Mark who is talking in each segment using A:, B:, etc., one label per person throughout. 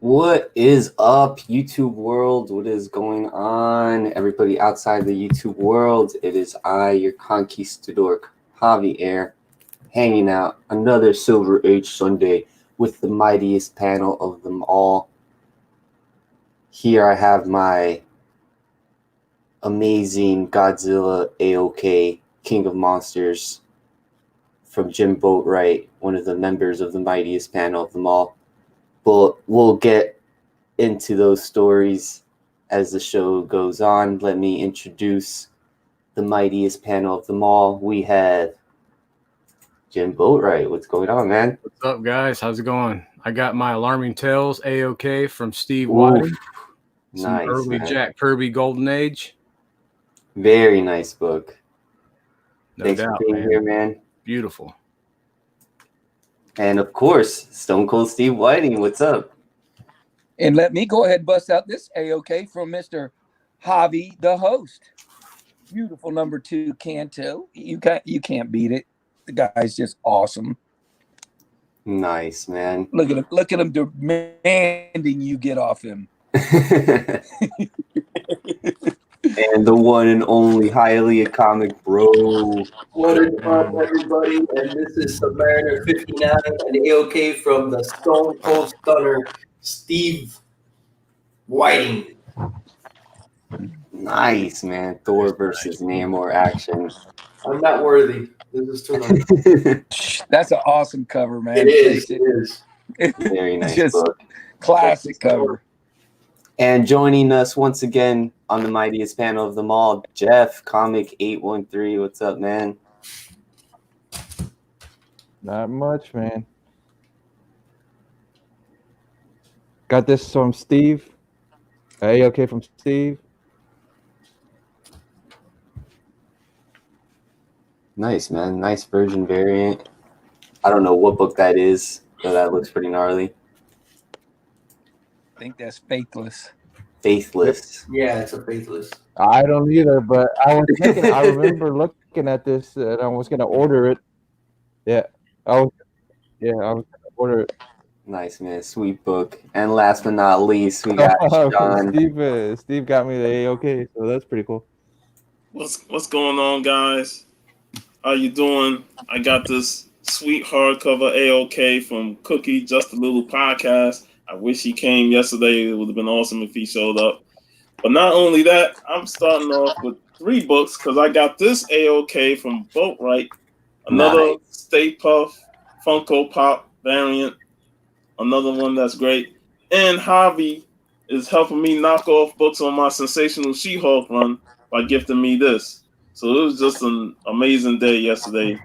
A: What is up, YouTube world? What is going on? Everybody outside the YouTube world, it is I, your conquistador, Javier, hanging out another Silver Age Sunday with the mightiest panel of them all. Here I have my amazing Godzilla AOK, King of Monsters, from Jim Boatwright, one of the members of the mightiest panel of them all. But we'll get into those stories as the show goes on. Let me introduce the mightiest panel of them all. We have Jim Boatwright. What's going on, man?
B: What's up, guys? How's it going? I got my Alarming Tales AOK from Steve Whiting. Some
A: Nice,
B: early
A: man.
B: Jack Kirby Golden Age.
A: Very nice book.
B: No
A: Thanks
B: doubt,
A: for being
B: man.
A: here, man.
B: Beautiful.
A: And of course, Stone Cold Steve Whiting. What's up?
C: And let me go ahead and bust out this AOK from Mr. Javi, the host. Beautiful number 2 canto. You can't beat it. The guy's just awesome.
A: Nice, man.
C: Look at him demanding you get off him.
A: And the one and only highly comic bro.
D: What is up, everybody? And this is Submariner 59 and AOK from the Stone Cold Stunner, Steve Whiting.
A: Nice, man. Thor versus Namor action.
D: I'm not worthy. This is too much.
C: That's an awesome cover, man.
D: It is.
A: Very nice
C: Just
A: book.
C: classic cover.
A: And joining us once again on the mightiest panel of them all, Jeff, Comic 813. What's up, man?
E: Not much, man. Got this from Steve. Okay, from Steve.
A: Nice, man. Nice version variant. I don't know what book that is, but that looks pretty gnarly.
C: I think that's Faithless.
A: Faithless.
D: Yeah, it's a faithless.
E: I don't either, but I remember looking at this and I was gonna order it. I was gonna order it.
A: Nice, man. Sweet book. And last but not least, we got Sean.
E: Steve got me the AOK, so that's pretty cool.
F: What's going on, guys? How you doing? I got this sweet hardcover AOK from Cookie, Just a Little Podcast. I wish he came yesterday. It would have been awesome if he showed up. But not only that, I'm starting off with 3 books because I got this AOK from Boatwright, another Stay Puft Funko Pop variant, another one that's great. And Javi is helping me knock off books on my Sensational She-Hulk run by gifting me this. So it was just an amazing day yesterday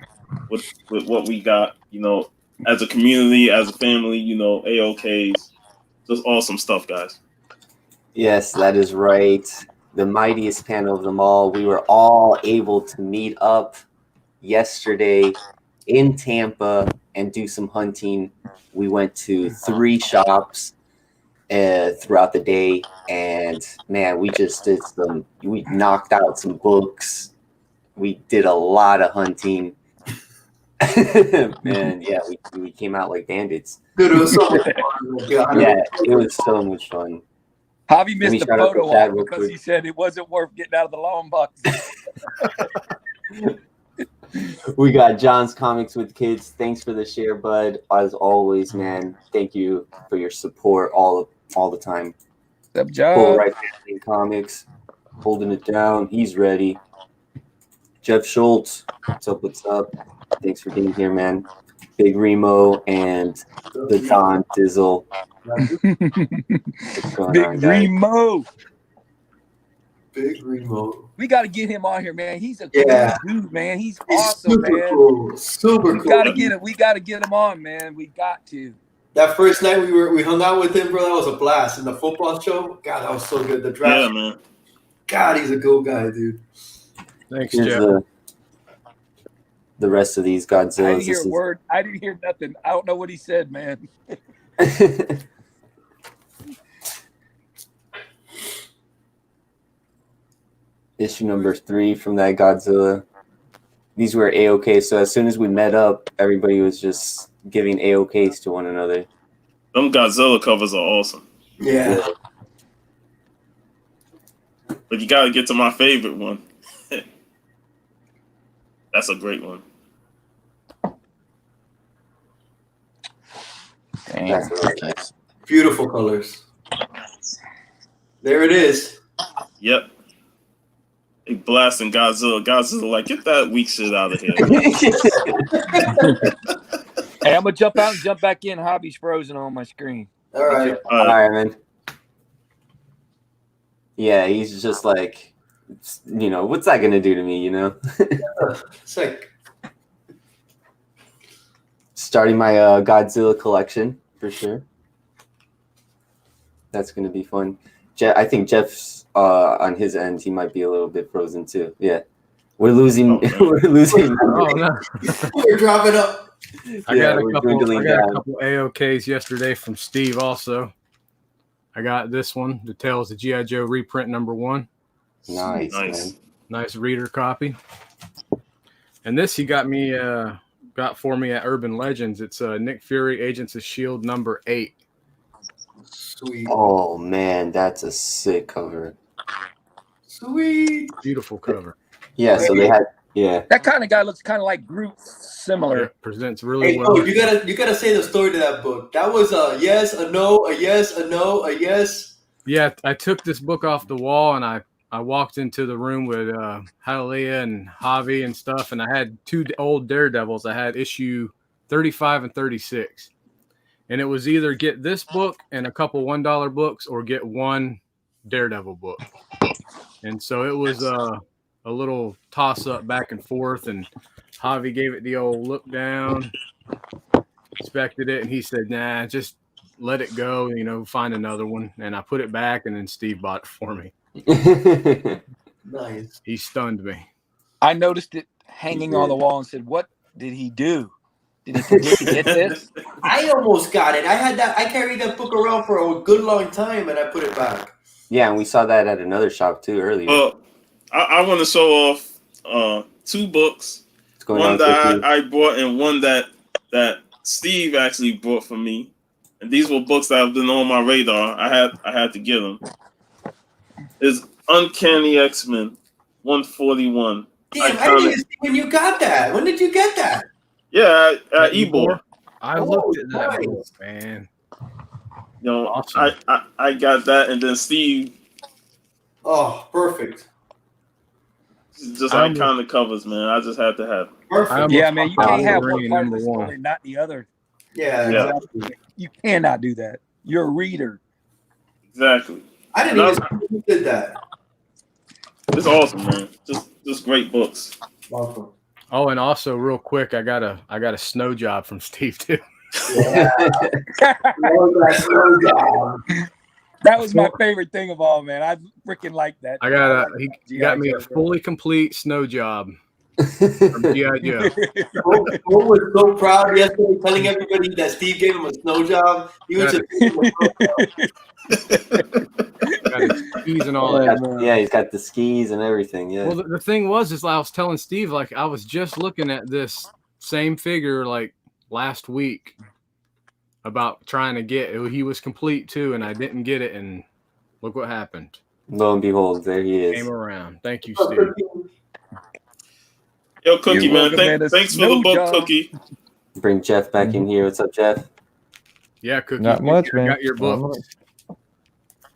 F: with what we got, as a community, as a family, AOKs. Just awesome stuff, guys.
A: Yes, that is right. The mightiest panel of them all. We were all able to meet up yesterday in Tampa and do some hunting. We went to 3 shops throughout the day, and man, we just did we knocked out some books. We did a lot of hunting. And yeah, we came out like bandits.
D: Dude, it was so much fun.
A: Yeah, it was so much fun.
C: Javi missed the
A: shout out to
C: photo
A: Chad
C: op
A: real
C: because
A: quick.
C: he said it wasn't worth getting out of the long box.
A: We got John's Comics with Kids. Thanks for the share, bud. As always, man. Thank you for your support all the time.
C: What's up,
A: Full
C: John?
A: right family comics, holding it down. He's ready. Jeff Schultz, what's up? Thanks for being here, man. Big Remo and the Don Dizzle. What's going on,
C: Big
A: guys?
C: Remo.
D: Big remote.
C: We got to get him on here, man. He's a
D: Yeah.
C: cool dude, man. He's
D: He's
C: awesome,
D: super
C: man.
D: cool. Super
C: We
D: cool.
C: got to get it. We got to get him on, man. We got to.
D: That first night we hung out with him, bro. That was a blast. And the football show, God, that was so good. The draft,
F: Yeah, man.
D: God, he's a cool guy, dude.
B: Thanks,
A: Here's
B: Jeff.
A: the rest of these
C: I
A: Godzillas.
C: didn't hear a word. I didn't hear nothing. I don't know what he said, man.
A: Issue number 3 from that Godzilla. These were AOK, so as soon as we met up, everybody was just giving AOKs to one another.
F: Them Godzilla covers are awesome.
D: Yeah.
F: But you got to get to my favorite one. That's a great one.
C: Damn.
A: That's really nice.
D: Beautiful colors. There it is.
F: Yep. They blasting Godzilla. Godzilla like, get that weak shit out of here.
C: Hey, I'm gonna jump out and jump back in. Hobby's frozen on my screen.
D: All right.
A: All right, man. Yeah, he's just like, what's that gonna do to me?
D: It's like,
A: Starting my Godzilla collection for sure. That's gonna be fun. I think Jeff's on his end, he might be a little bit frozen too. Yeah, we're losing. We're losing.
B: Oh no!
D: we're dropping up.
B: I got a couple
A: dwindling down.
B: AOKs yesterday from Steve. Also, I got this one, the Tales of G.I. Joe reprint #1.
A: Nice, man.
B: Nice reader copy. And this he got for me at Urban Legends. It's Nick Fury, Agents of S.H.I.E.L.D. #8.
D: Sweet.
A: Oh man, that's a sick cover.
D: Sweet.
B: Beautiful cover.
A: Yeah, so they had
C: That kind of guy looks kind of like Groot, similar.
B: It presents really
D: Hey,
B: well.
D: no, you gotta say the story to that book. That was a yes, a no, a yes, a no, a yes.
B: Yeah, I took this book off the wall and I walked into the room with Hialeah and Javi and stuff, and I had 2 old Daredevils. I had issue 35 and 36. And it was either get this book and a couple $1 books or get one Daredevil book. And so it was a little toss-up back and forth, and Javi gave it the old look down, inspected it, and he said, nah, just let it go, find another one. And I put it back, and then Steve bought it for me.
D: Nice.
B: He stunned me.
C: I noticed it hanging on the wall and said, "What did he do? Did he forget to get this?"
D: I almost got it. I carried that book around for a good long time, and I put it back.
A: Yeah, and we saw that at another shop too earlier.
F: Well, I want to show off 2 books.
A: What's going
F: One
A: on,
F: that
A: Cookie?
F: I bought and one that Steve actually bought for me. And these were books that have been on my radar. I had to get them. Is Uncanny X-Men 141.
D: Damn, I didn't even see when you got that. When did you get that?
F: Yeah, at Ebor.
B: I looked at that book, man. Awesome.
F: I got that, and then Steve.
D: Oh, perfect.
F: Just iconic covers, man. I just had to have it.
D: Perfect.
C: Yeah, man, you can't have one
B: Wolverine
C: part of the
B: #1.
C: story and not the other.
D: Yeah,
F: Yeah.
D: exactly.
C: You cannot do that. You're a reader.
F: Exactly.
D: I didn't even see who did that.
F: It's awesome, man. Just great books.
D: Awesome.
B: Oh, and also real quick, I got a snow job from Steve too.
D: Yeah. Love that slow down.
C: That was my favorite thing of all, man. I freaking like that.
B: He got me a fully complete snow job from G.I. Joe.
D: Cole was so proud yesterday, telling everybody that Steve gave him a snow job. He was just
B: Got his skis and all that.
A: Yeah, he's got the skis and everything. Yeah.
B: Well, the thing was, I was telling Steve, like, I was just looking at this same figure like last week about trying to get it. He was complete too, and I didn't get it. And look what happened.
A: Lo and behold, there he is.
B: Came around. Thank you, Steve.
F: Yo, Cookie,
C: You're
F: man.
C: welcome, man.
F: Thanks for the
C: Snow
F: book,
C: job.
F: Cookie.
A: Bring Jeff back in here. What's up, Jeff?
B: Yeah, Cookie.
E: Not much, man.
B: Got your book.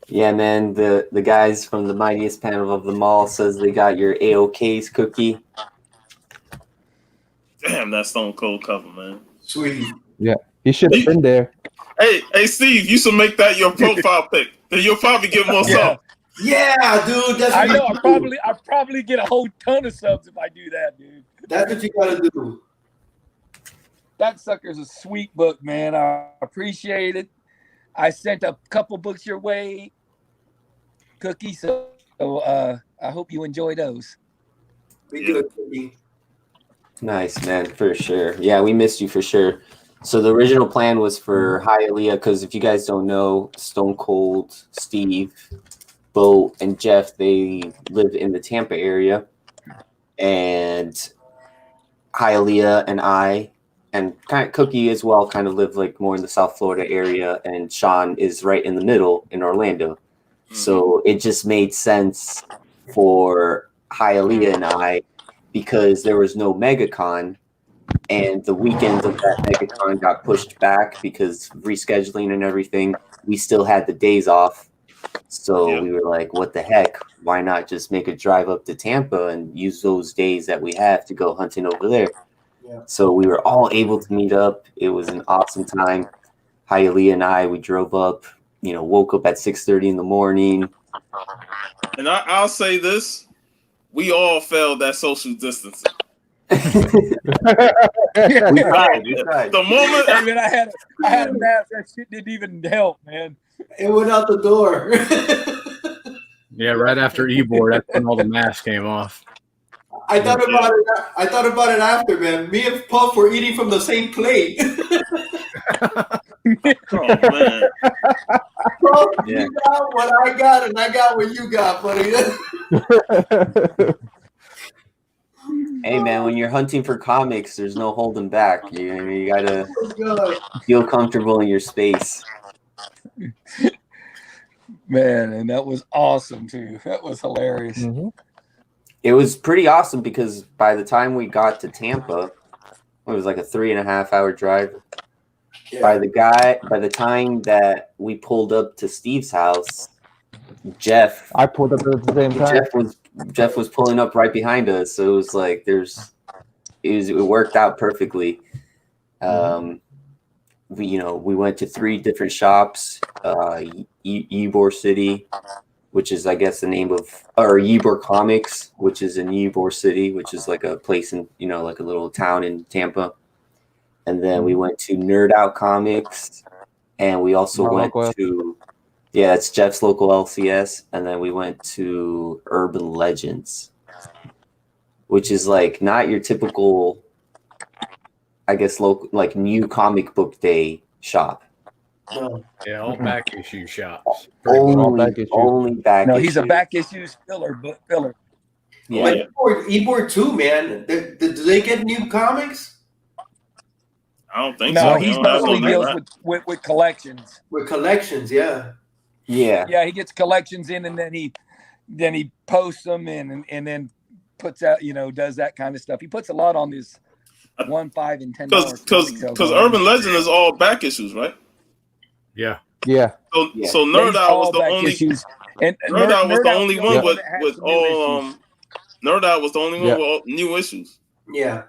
A: Yeah, man. The guys from the Mightiest panel of them all says they got your AOK's, Cookie.
F: Damn, that Stone Cold cover, man.
D: sweet.
E: He should have been there.
F: Hey, Steve, you should make that your profile pic. Then you'll probably get more subs.
D: Yeah, dude. That's
C: I
D: what
C: know. I probably get a whole ton of subs if I do that, dude.
D: That's what you gotta do.
C: That sucker's a sweet book, man. I appreciate it. I sent a couple books your way, Cookie. So I hope you enjoy those.
D: We good, Cookie.
A: Nice, man, for sure. Yeah, we missed you for sure. So the original plan was for Hialeah, because if you guys don't know, Stone Cold, Steve, Bo, and Jeff, they live in the Tampa area. And Hialeah and I and kind of Cookie as well kind of live like more in the South Florida area, and Sean is right in the middle in Orlando. So it just made sense for Hialeah and I, because there was no MegaCon, and the weekends of that MegaCon got pushed back because of rescheduling and everything. We still had the days off. So we were like, what the heck? Why not just make a drive up to Tampa and use those days that we have to go hunting over there?
D: Yeah.
A: So we were all able to meet up. It was an awesome time. Hialeah and I, we drove up, woke up at 6:30 in the morning.
F: And I'll say this, we all failed that social distancing.
A: We tried.
F: The moment
C: I mean, I had a mask. That shit didn't even help, man.
D: It went out the door.
B: Yeah, right after Ebor, that's when all the masks came off.
D: I thought about it after, man. Me and Puff were eating from the same plate.
F: oh man.
D: Puff, you got what I got, and I got what you got, buddy.
A: Hey man, when you're hunting for comics, there's no holding back. You gotta feel comfortable in your space.
C: Man, and that was awesome too. That was hilarious.
E: Mm-hmm.
A: It was pretty awesome because by the time we got to Tampa, it was like a 3.5 hour drive.
D: Yeah.
A: By the time that we pulled up to Steve's house,
E: I pulled up at the same time.
A: Jeff was pulling up right behind us, so it was like it worked out perfectly. We went to 3 different shops, Ybor City, which is I guess the name of, or Ybor Comics, which is in Ybor City, which is like a place in like a little town in Tampa. And then we went to Nerd Out Comics, and we also went to it's Jeff's local LCS, and then we went to Urban Legends, which is like not your typical, I guess, local like new comic book day shop.
B: Yeah, all back issue shops.
A: Only back.
C: No,
A: issues.
C: he's a back issues filler.
A: Yeah.
D: Ybor too, man. Do they get new comics?
F: I don't think
C: No,
F: so.
C: he mostly deals with collections.
D: With collections, yeah.
A: Yeah.
C: He gets collections in, and then he posts them and then puts out, does that kind of stuff. He puts a lot on this $1, $5, and $10.
F: Because Urban Legend is all back issues, right?
B: Yeah.
F: So Nerd Out was the only
C: issues. And
F: Nerd Out was the only one with all Nerd Out was the only one with all new issues.
D: Yeah.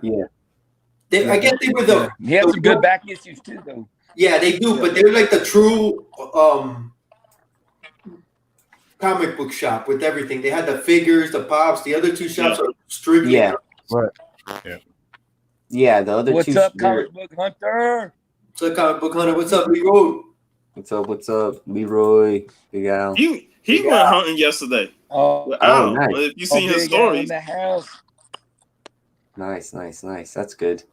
D: I guess they were the.
C: He had some good back issues too, though.
D: Yeah, they do, but they're like the true comic book shop with everything. They had the figures, the pops. The other 2 shops are strictly.
E: Right.
A: Yeah, the other
C: What's
A: 2.
C: Up, Comic Book Hunter?
D: What's up, Comic Book Hunter? What's up, Leroy?
A: What's up, Leroy? Big Al.
F: He went hunting yesterday.
C: Oh,
A: nice.
F: If you seen his
C: Big Al in
F: stories.
C: the house.
A: Nice. That's good.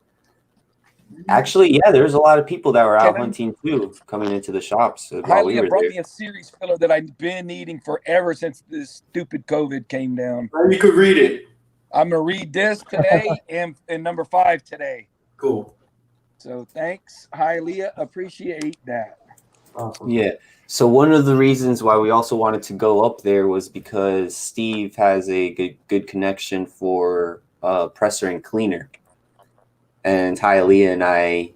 A: Actually, yeah, there's a lot of people that were out hunting too, coming into the shops while we were
C: brought
A: there.
C: me a series filler that I've been needing forever since this stupid COVID came down.
D: You could read it.
C: I'm gonna read this today and number 5 today.
D: Cool.
C: So thanks, Hialeah. Appreciate that.
D: Awesome.
A: Yeah. So one of the reasons why we also wanted to go up there was because Steve has a good connection for presser and cleaner. And Hialeah and I,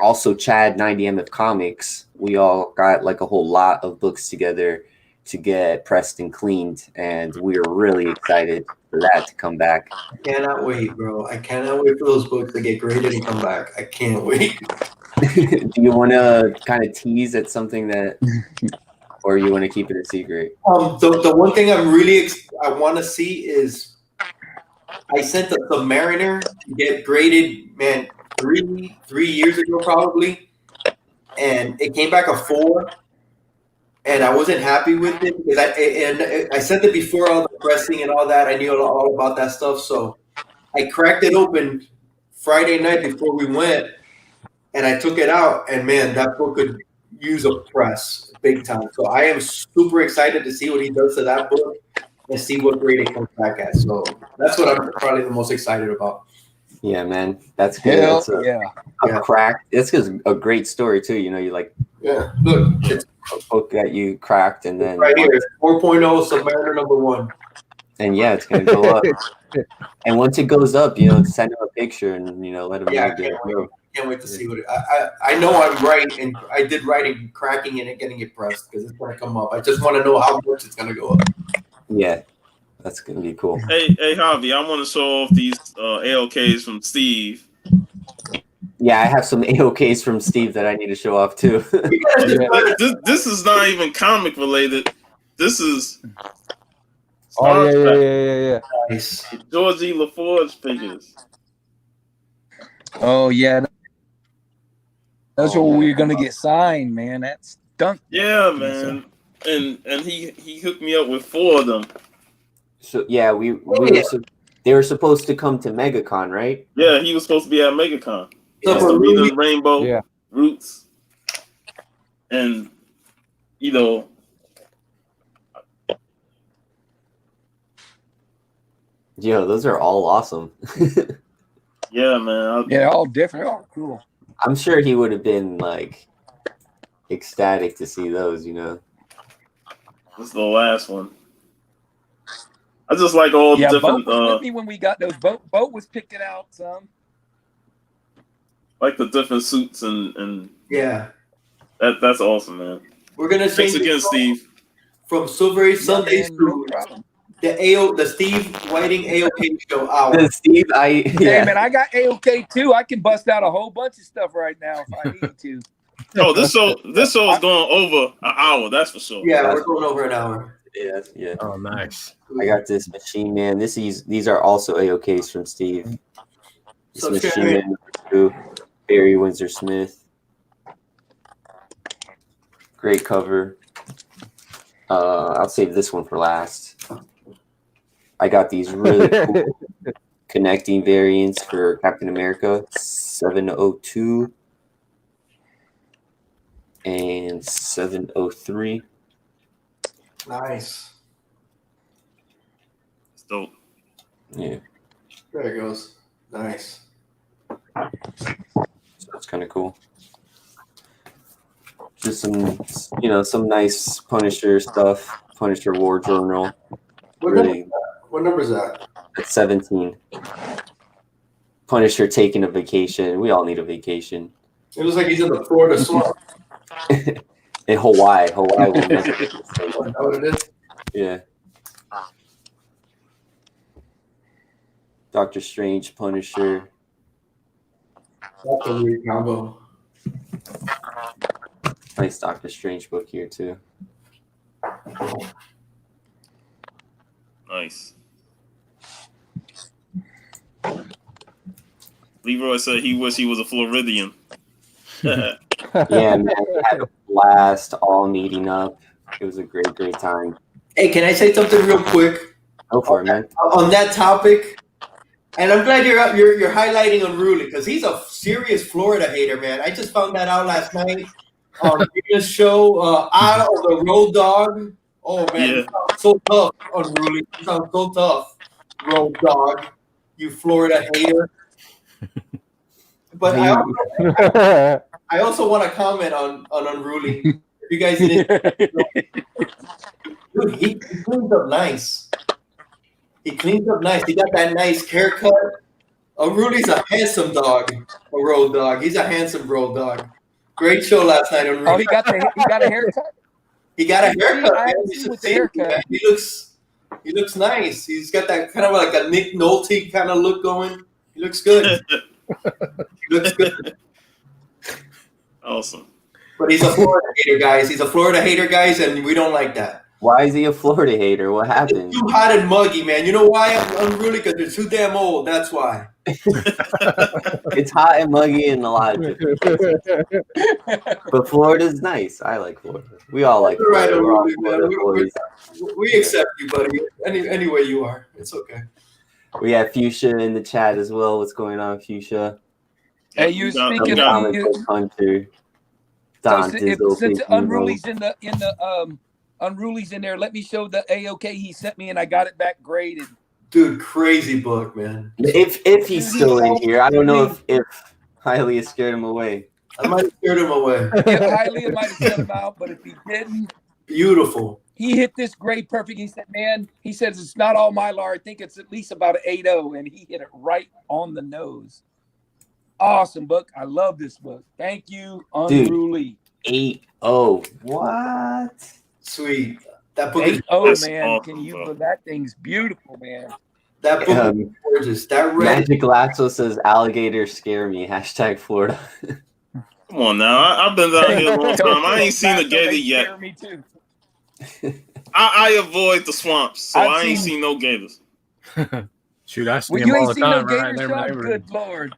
A: also Chad 90MF Comics, we all got like a whole lot of books together to get pressed and cleaned, and we were really excited for that to come back.
D: I cannot wait, bro. I cannot wait for those books to get graded and come back. I can't wait.
A: Do you want to kind of tease at something that, or you want to keep it a secret?
D: The one thing I'm really I want to see is I sent the Submariner to get graded, man, three years ago probably, and it came back a 4, and I wasn't happy with it because I sent it before all the pressing and all that. I knew all about that stuff, so I cracked it open Friday night before we went, and I took it out, and man, that book could use a press big time. So I am super excited to see what he does to that book and see what grade it comes back at. So that's what I'm probably the most excited about.
A: Yeah, man, that's good.
C: Hell
A: That's a
C: yeah.
A: crack. This is a great story too. You know, you like
D: Yeah, look, it's
A: a book that you cracked, and then
D: right here. 4.0 Submariner number 1.
A: and yeah, it's gonna go up. And once it goes up, you know, send him a picture and let him
D: Yeah,
A: know. Be like, yo.
D: Can't wait to see what I know I'm right, and I did right in cracking it and getting it pressed because it's gonna come up. I just want to know how much it's gonna go up.
A: Yeah, that's gonna be cool.
F: Hey, Javi, I want to show off these AOKs from Steve.
A: Yeah, I have some AOKs from Steve that I need to show off too.
F: This is not even comic related. This is
E: Oh
F: Star Trek.
E: yeah.
D: Nice.
F: Georgie LaForge figures.
C: Oh yeah. Those are what we were gonna get signed, man. That's dunk.
F: Yeah, man. And he hooked me up with 4 of them.
A: So yeah, they were supposed to come to MegaCon, right?
F: Yeah, he was supposed to be at MegaCon.
D: Yeah.
F: Arena Rainbow
E: Yeah.
F: Roots. And
A: Yo, those are all awesome.
F: yeah, man.
C: Yeah, all different. Oh, cool.
A: I'm sure he would have been like ecstatic to see those,
F: This is the last one. I just like all the
C: Yeah,
F: different
C: Boat was with me when we got those. Boat was picking out some.
F: like the different suits and
D: Yeah,
F: that's awesome, man.
D: we're gonna
F: Thanks
D: change
F: again,
D: it
F: Steve.
D: from Silvery Sundays
C: Yeah, man, no
D: to
C: problem.
D: the Steve Whiting AOK show hour.
A: Steve,
C: Hey man, I got AOK too. I can bust out a whole bunch of stuff right now if I need to.
F: Oh, this show is going over an hour. That's for sure.
D: Yeah, we're going over an hour.
A: Yeah.
B: Oh, nice.
A: I got this Machine Man. These are also AOKs from Steve. This
D: So
A: Machine Man number 2, Barry Windsor Smith. Great cover. I'll save this one for last. I got these really cool connecting variants for Captain America 702 and 703.
D: Nice.
F: It's dope.
A: Yeah,
D: There it goes. Nice.
A: so that's kind of cool. Just some nice Punisher stuff. Punisher War Journal.
D: What number is that?
A: At 17. Punisher taking a vacation. We all need a vacation.
D: It looks like he's in the Florida swamp.
A: In Hawaii. Hawaii will never be the
D: Is
A: same.
D: that what it is?
A: Yeah. Doctor Strange, Punisher.
D: That's a weird combo.
A: Nice Doctor Strange book here too.
F: Nice. Leroy said he wish he was a Floridian.
A: Yeah, man, we had a blast all meeting up. It was a great time.
D: Hey, can I say something real quick
A: Go for it, man.
D: on that topic? And I'm glad you're highlighting Unruly because he's a serious Florida hater, man. I just found that out last night on this show. Out of the Road Dog. Oh man,
F: Yeah.
D: You sound so tough, Unruly. You sound so tough, Road Dog. You Florida hater. But I also want to comment on Unruly. If you guys didn't, dude, he cleans up nice. He cleans up nice. He got that nice haircut. Unruly's a handsome dog, a road dog. He's a handsome road dog. Great show last night, Unruly.
C: Oh, he got a haircut.
D: He got a haircut.
C: I
D: Man.
C: haven't
D: He's
C: seen
D: a
C: with the
D: safety,
C: haircut.
D: man. He looks nice. He's got that kind of like a Nick Nolte kind of look going. He looks good. He looks good.
F: Awesome.
D: But he's a Florida hater, guys. He's a Florida hater, guys, and we don't like that.
A: Why is he a Florida hater? What happened?
D: It's too hot and muggy, man. You know why? I'm Unruly because they're too damn old. That's why.
A: It's hot and muggy in a lot of different places. But Florida's nice. I like Florida. We all like
D: You're right,
A: Florida. We're all
D: Unruly,
A: Florida
D: man.
A: boys.
D: We accept you, buddy. Any way you are. It's okay.
A: We have Fuchsia in the chat as well. What's going on, Fuchsia?
C: Hey, you speaking
A: Comic
C: of
A: Book Hunter. Don Dizzle,
C: since
A: Big
C: Unruly's
A: Nemo.
C: in the Unruly's in there, let me show the AOK he sent me, and I got it back graded.
D: Dude, crazy book, man.
A: If he's still in here, I don't know if Highly has scared him away.
D: I might have scared him away.
C: Yeah, Highly might have set him out, but if he didn't,
D: Beautiful.
C: he hit this grade perfect. He said, man, he says it's not all Mylar. I think it's at least about an 8.0, and he hit it right on the nose. Awesome book. I love this book. Thank you, Unruly.
A: 8.0. What?
D: Sweet. That book is
C: 8.0, man.
F: awesome,
C: Can you?
F: bro.
C: That thing's beautiful, man.
D: that book is gorgeous. That red.
A: Magic Lasso says alligators scare me. # Florida.
F: Come on now. I've been down here a long time. I ain't seen a gator
C: They
F: yet.
C: scare me too.
F: I avoid the swamps, so
C: I've
F: I ain't
C: seen-
F: seen no gators.
B: Shoot, I see
C: Well,
B: him
C: you
B: all
C: ain't
B: the
C: seen no
B: time.
C: gator,
B: Right in every
C: Sean?
B: neighborhood.
C: Good Lord.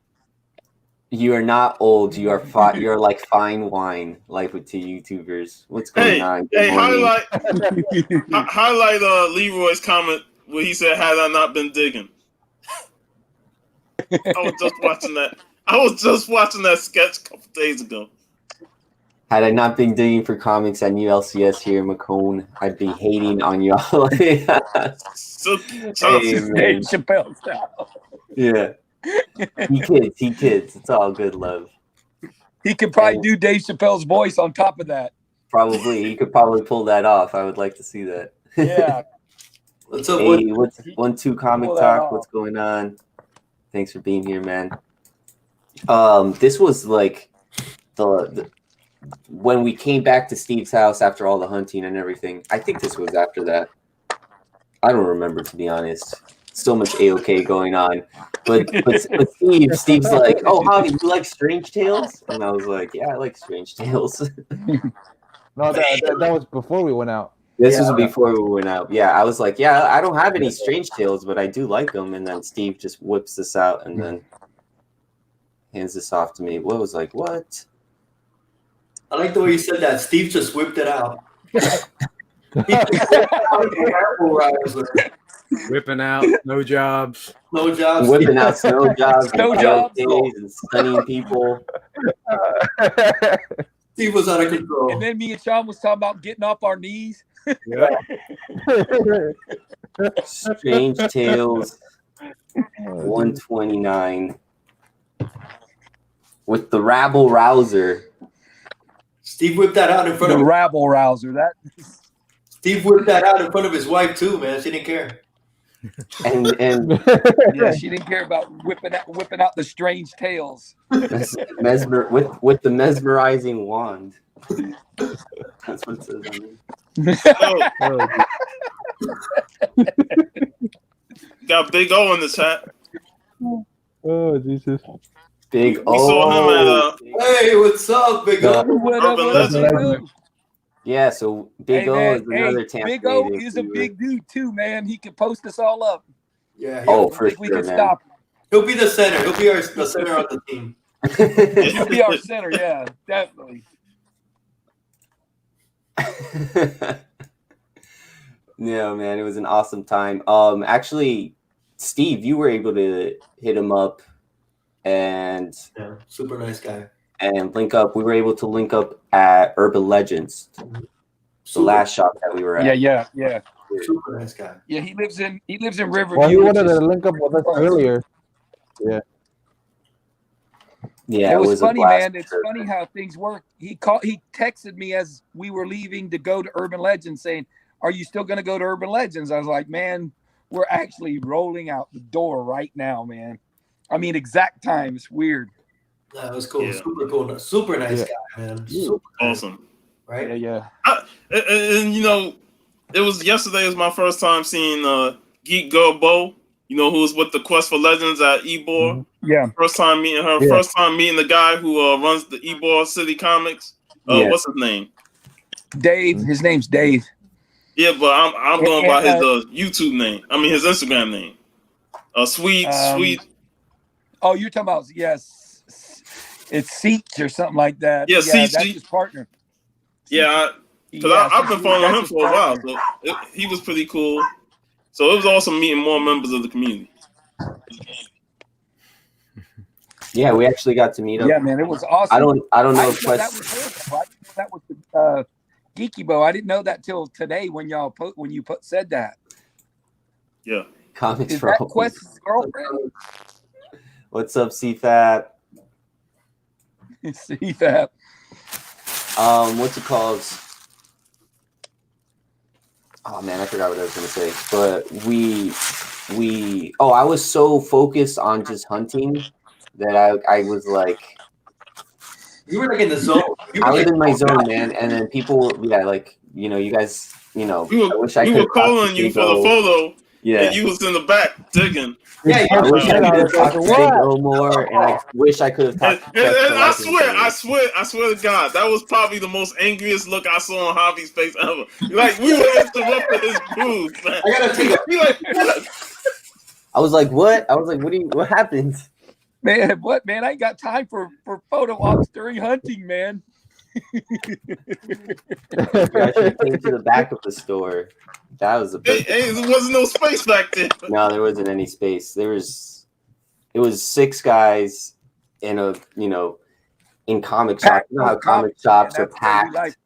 A: You are not old. You are you're like fine wine, like with two YouTubers. What's going
F: Hey,
A: on? Good
F: hey,
A: morning.
F: highlight Leroy's comment where he said, "Had I not been digging." I was just watching that. I was just watching that sketch a couple days ago.
A: Had I not been digging for comics at New LCS here in Macomb, I'd be hating on y'all.
F: So,
A: Hey,
C: Dave
A: man.
C: Chappelle style.
A: Yeah. He kids. It's all good love.
C: He could probably do Dave Chappelle's voice on top of that.
A: Probably. He could probably pull that off. I would like to see that.
C: Yeah.
D: What's up?
A: Hey, what's 1-2 comic
C: Pull that
A: talk?
C: off.
A: What's going on? Thanks for being here, man. This was like the when we came back to Steve's house after all the hunting and everything. I think this was after that. I don't remember, to be honest. So much AOK going on. But Steve's like, oh, Javi, you like Strange Tales? And I was like, yeah, I like Strange Tales.
E: No, that was before we went out.
A: This was before we went out. Yeah, I was like, yeah, I don't have any Strange Tales, but I do like them. And then Steve just whips this out and then hands this off to me. What was like, what?
D: I like the way you said that. Steve just whipped it out.
B: Whipping out, no jobs.
D: No jobs.
A: Whipping out snow jobs,
C: Snow
A: and
C: jobs.
A: AOKs and stunning people.
D: Steve was out of control.
C: And then me and Sean was talking about getting off our knees.
A: Strange Tales 129 with the rabble rouser.
D: Steve whipped that out in front
C: The
D: of
C: rabble rouser. That
D: Steve whipped that out in front of his wife too, man. She didn't care.
A: And
C: yeah, she didn't care about whipping out the strange tales.
A: mesmer with the mesmerizing wand. That's what it says on it.
F: Got Big O in the chat.
E: Oh, Jesus.
A: Big
F: We saw him at
D: Hey, what's up, Big O?
C: What up,
F: Urban
C: what up, Big O?
F: Legend.
A: Yeah, so Big
C: Hey,
A: O
C: man,
A: is another Tampa
C: Big O
A: native.
C: is a big dude too, man. He can post us all up.
D: Yeah,
A: Oh,
C: I don't
A: for
C: think we
A: sure,
C: can
A: man.
C: stop him.
D: he'll be the center. He'll be the center of the team.
C: He'll be our center, yeah, definitely.
A: Yeah, man, it was an awesome time. Actually, Steve, you were able to hit him up and
D: Yeah, super nice guy.
A: link up. We were able to link up at Urban Legends, the last shop that we were at.
C: Yeah.
D: Super nice guy.
C: Yeah, he lives in Riverview.
E: Well, he
C: which
E: wanted
C: is-
E: to link up with us earlier.
A: Yeah,
C: it was
A: a
C: funny,
A: blast
C: man.
A: for
C: It's
A: sure.
C: funny how things work. He texted me as we were leaving to go to Urban Legends saying, "Are you still going to go to Urban Legends?" I was like, "Man, we're actually rolling out the door right now, man." I mean, exact time. It's weird.
D: That was cool.
F: Yeah.
D: Super cool. Super nice guy, man. Super nice,
F: Awesome.
D: right?
C: Yeah.
F: And you know, it was yesterday was my first time seeing Geek Girl Bo, you know, who was with the Quest for Legends at Ebor.
C: Yeah.
F: First time meeting her.
E: Yeah.
F: First time meeting the guy who runs the Ebor City Comics.
A: Yeah.
F: What's his name?
C: Dave. His name's Dave.
F: Yeah, but I'm going by his
C: And,
F: YouTube name. I mean his Instagram name. Sweet.
C: Oh, you're talking about it's Seach or something like that.
F: Yeah, Seach.
C: That's his partner.
F: Yeah, because I've been following him for a while, so he was pretty cool. So it was awesome meeting more members of the community.
A: Yeah, we actually got to meet up.
C: Yeah, man, it was awesome.
A: I don't know
C: I
A: if
C: didn't know that
A: Quest.
C: was her, though. I didn't know that was the Geeky Bow. I didn't know that till today when y'all said that.
F: Yeah.
A: Comics
C: Is
A: for
C: that
A: all
C: Quest's girlfriend?
A: What's up, CFAP?
C: CFAP.
A: What's it called? Oh man, I forgot what I was gonna say. But I was so focused on just hunting that I was like,
D: You were like in the zone.
A: I was in my zone, man. And then people, like, you guys, I wish I
F: we
A: could
F: were calling you for the photo,
A: Yeah.
F: and you was in the back digging.
D: Yeah,
A: I wish I could have talked to
E: What?
A: Big O more, and I wish I could have
F: And,
A: talked to
F: and,
A: Chester
F: and I
A: Lightning.
F: swear to God, that was probably the most angriest look I saw on Javi's face ever. Like, we were interrupting his groove, man.
D: I gotta take a.
F: He like,
A: I was like, what? I was like, what happened?
C: Man, what, man? I ain't got time for photo ops during hunting, man.
A: You actually came to the back of the store. That was a perfect.
F: there wasn't no space back there.
A: No, there wasn't any space. It was 6 guys in a, in comic shops. You know how comic shops are packed.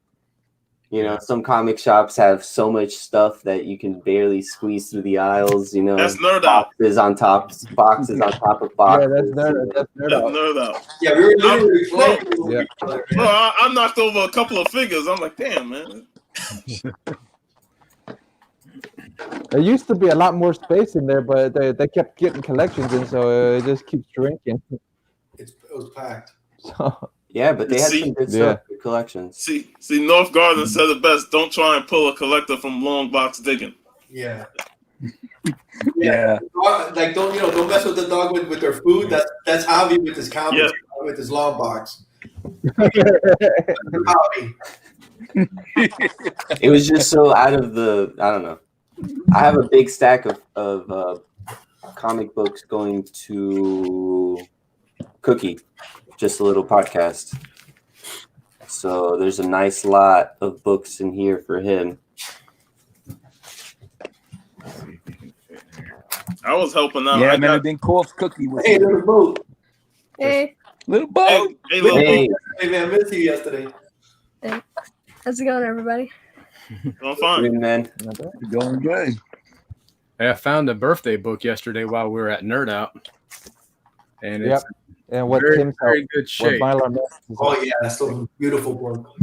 A: Some comic shops have so much stuff that you can barely squeeze through the aisles.
F: That's nerd out.
A: Boxes on top of boxes.
E: Yeah, that's nerd. That's
F: Nerd out.
D: Yeah, we were literally playing.
F: Bro, I knocked over a couple of figures. I'm like, damn, man.
E: There used to be a lot more space in there, but they kept getting collections in, so it just keeps shrinking.
D: It was packed.
E: So,
A: yeah, but they had some good stuff, good collections.
F: See, North Garden said it best. Don't try and pull a collector from long box digging.
D: Yeah.
C: Yeah.
D: Like don't mess with the dog with their food. That's Javi with his comics, with his long box. Javi.
A: It was just so out of the, I don't know. I have a big stack of comic books going to Cookie, just a little podcast. So there's a nice lot of books in here for him.
F: I was helping out.
C: Yeah, man, it'd been cool if Cookie was
D: Hey,
C: here.
D: little boat.
G: Hey,
C: Little boat.
F: Hey, little
A: Hey.
D: Hey man, I missed you yesterday.
G: how's it going, everybody?
F: I'm fine.
A: Good, man.
C: Going good.
B: Hey, I found a birthday book yesterday while we were at Nerd Out, and it's
E: and what
B: very,
E: Tim's
B: very good
E: what
B: shape.
E: Mylar
D: Oh yeah, that's a beautiful book.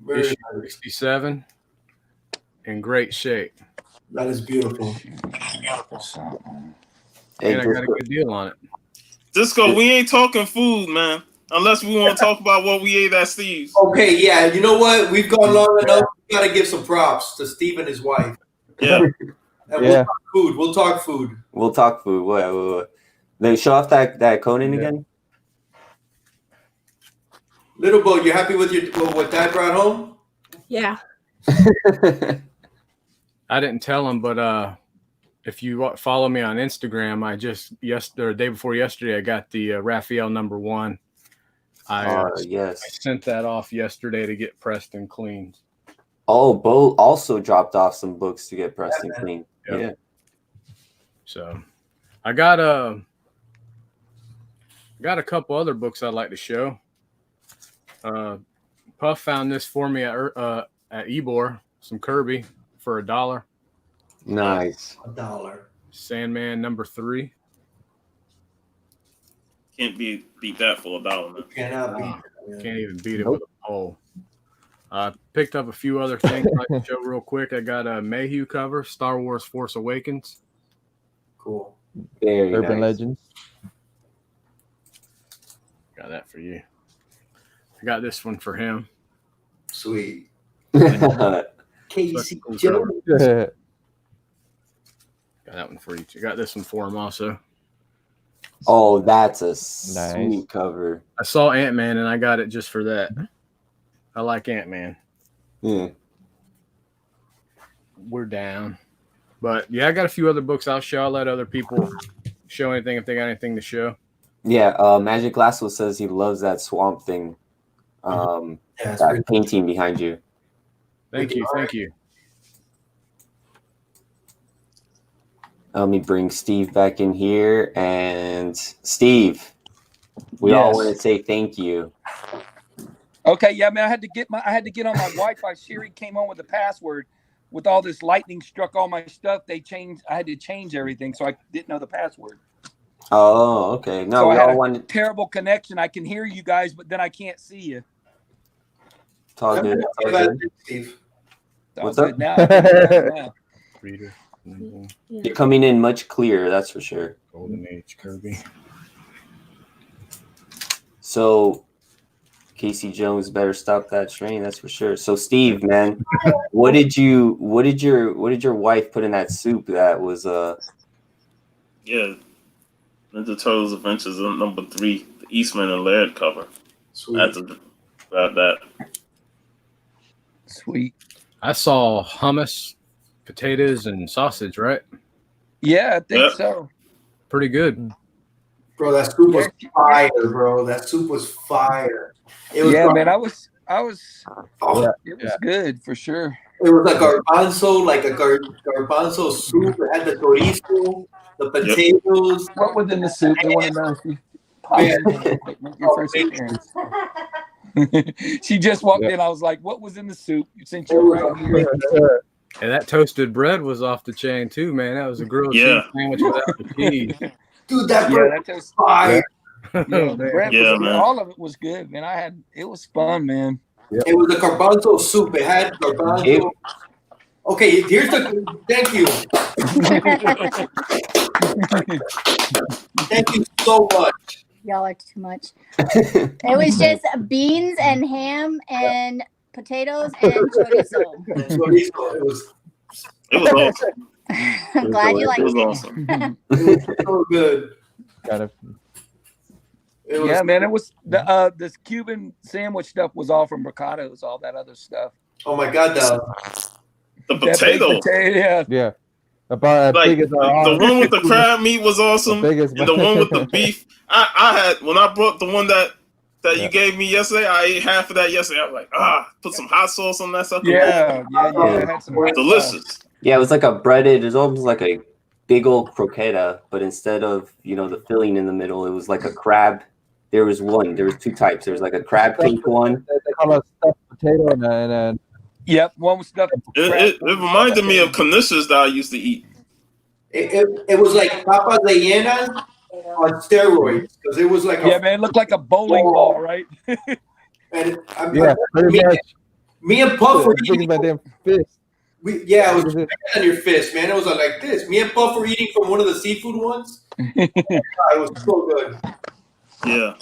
D: Very
B: Issue
D: nice.
B: 67 in great shape,
D: That is beautiful.
A: Hey,
B: and I got a good deal on it.
F: Disco, we ain't talking food, man. Unless we want to talk about what we ate at Steve's.
D: Okay, yeah, you know what? We've gone long enough. We gotta give some props to Steve and his wife.
F: Yeah.
D: And
E: Yeah.
D: We'll talk food.
A: We'll talk food. What? They show off that Conan again?
D: Little boat, you happy with what Dad brought home?
G: Yeah.
B: I didn't tell him, but if you follow me on Instagram, I just day before yesterday, I got the Raphael #1. I
A: yes.
B: sent that off yesterday to get pressed and cleaned.
A: Oh, Bo also dropped off some books to get pressed and clean.
B: Yep.
A: Yeah.
B: So I got a couple other books I'd like to show. Puff found this for me at Ebor, some Kirby for $1.
A: Nice.
D: $1.
B: Sandman #3.
F: Can't beat that for $1, man.
D: Cannot beat
B: Wow.
D: that,
B: Can't even beat it with a pole. I picked up a few other things I'd like to show real quick. I got a Mayhew cover, Star Wars Force Awakens.
D: Cool.
A: Very
E: Urban
A: nice.
E: Legends.
B: Got that for you. I got this one for him.
D: Sweet.
A: Nice.
D: Casey
B: Cool
D: Jones.
B: cover. Got that one for you. I got this one for him also.
A: Oh, that's a sweet cover.
B: I saw Ant-Man and I got it just for that. I like Ant-Man.
A: Yeah.
B: We're down. But yeah, I got a few other books I'll show. I'll let other people show anything if they got anything to show.
A: Yeah, Magic Lasso says he loves that Swamp Thing.
D: Yeah, it's
A: That
D: pretty-
A: painting behind you.
B: Thank you.
A: Let me bring Steve back in here. And Steve, we all
C: Yes.
A: want to say thank you.
C: Okay, yeah, man. I had to get on my Wi-Fi. Siri came on with the password, with all this lightning struck all my stuff, I had to change everything, so I didn't know the password.
A: Oh, okay. No,
C: So I
A: we
C: had
A: all
C: a
A: wanted.
C: terrible connection. I can hear you guys, but then I can't see you.
A: It's all good. It's all good.
D: Steve.
C: It's all
A: What's
C: good
A: up?
C: now. I can hear you now.
B: Reader.
A: You're coming in much clearer, that's for sure.
B: Golden Age Kirby.
A: So Casey Jones better stop that train, that's for sure. So Steve, man, what did your wife put in that soup that was
F: Yeah. Ninja Turtles Adventures number 3, the Eastman and Laird cover.
D: Sweet.
F: I had to grab that.
C: Sweet.
B: I saw hummus, potatoes, and sausage, right?
C: Yeah, I think
F: Yep.
C: so.
B: Pretty good.
D: Bro, that soup was fire, bro. That soup was fire. It was
C: man, I was
D: oh,
C: it was good for sure.
D: it was like garbanzo, like a garbanzo soup. It had the chorizo, the potatoes.
C: What was in the soup? They want to know if you make your first appearance. She just walked in. I was like, what was in the soup? Since you're right here.
B: And that toasted bread was off the chain too, man. That was a grilled
F: Yeah.
B: cheese sandwich without the cheese.
D: Dude, that bread
C: that
D: was fire.
C: the bread
F: Yeah,
C: was,
F: man.
C: all of it was good, man. It was fun, man.
D: It was a garbanzo soup. It had garbanzo. Okay, here's the thank you. Thank you so much.
H: Y'all are too much. It was just beans and ham and potatoes and chorizo.
D: Chorizo, it was
F: awesome.
H: I'm glad you liked
F: It was
H: it.
F: awesome.
D: It was so good.
E: Kind of.
D: It was,
C: Yeah, man. It was this Cuban sandwich stuff was all from Ricardo's, all that other stuff.
D: oh my god,
F: The
C: That baked
F: potato.
C: potato,
E: Yeah. About as
F: Like
E: big as
F: the
E: our arm.
F: one with the crab meat was awesome,
E: The biggest
F: and the one with the
E: one.
F: beef. I had when I brought the one that
E: Yeah.
F: you gave me yesterday. I ate half of that yesterday. I was like, put some hot sauce on that sucker.
C: yeah. I had some hot sauce.
F: Delicious.
A: Yeah, it was like a breaded, it was almost like a big old croqueta, but instead of, the filling in the middle, it was like a crab. There was two types. There was like a crab cake one.
E: They call it stuffed potato and
C: Yep, one was stuff.
F: It reminded me of canisters that I used to eat.
D: it was like papas rellenas on steroids because it was like
C: Yeah, man, it looked like a bowling ball, right?
D: and
E: yeah, pretty much.
D: me and Puff were
E: Big as
D: eating.
E: my damn fist.
D: It was bigger than your fist, man. It was like this. Me and Puff were eating from one of the seafood ones. It was so good.
F: Yeah.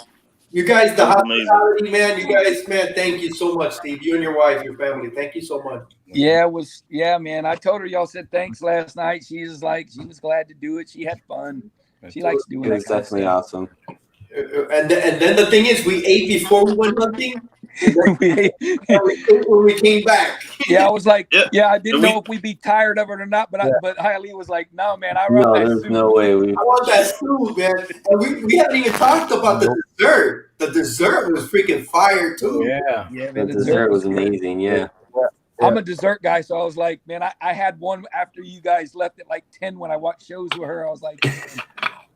D: You guys, the
F: Amazing.
D: hospitality, man. You guys, man. Thank you so much, Steve. You and your wife, your family. Thank you so much.
C: Yeah, man. I told her y'all said thanks last night. She was glad to do it. She had fun. She likes doing
A: It
C: that.
A: was definitely awesome.
D: And then the thing is, we ate before we went hunting. When we came back.
C: Yeah, I was like,
F: Yeah.
C: I didn't know if we'd be tired of it or not, but Hialeah was like, no, man, I
A: No,
C: want that
A: there's
C: soup.
A: no way
D: I want that soup, man. And we haven't even talked about the dessert. The dessert was freaking fire too.
B: Yeah.
C: Yeah,
A: The
C: man,
A: dessert was
C: good.
A: amazing, yeah.
C: I'm a dessert guy, so I was like, man, I had one after you guys left at like 10 when I watched shows with her. I was like,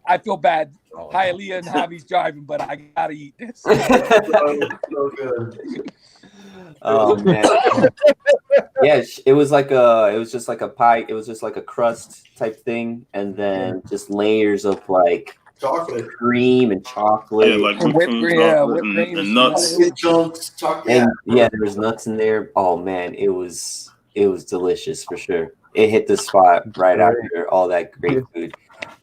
C: I feel bad. Hialeah and Javi's driving, but I gotta eat this.
D: So good.
A: Oh man. Yeah, it was just like a pie. It was just like a crust type thing, and then just layers of like
D: Chocolate.
A: cream and chocolate.
F: Yeah, like
C: Whipped
F: whipped cream,
C: cream,
F: chocolate,
C: whipped cream
F: and nuts.
D: Chocolate chunks, chocolate.
A: And yeah, there was nuts in there. Oh man, it was delicious for sure. It hit the spot right after all that great food.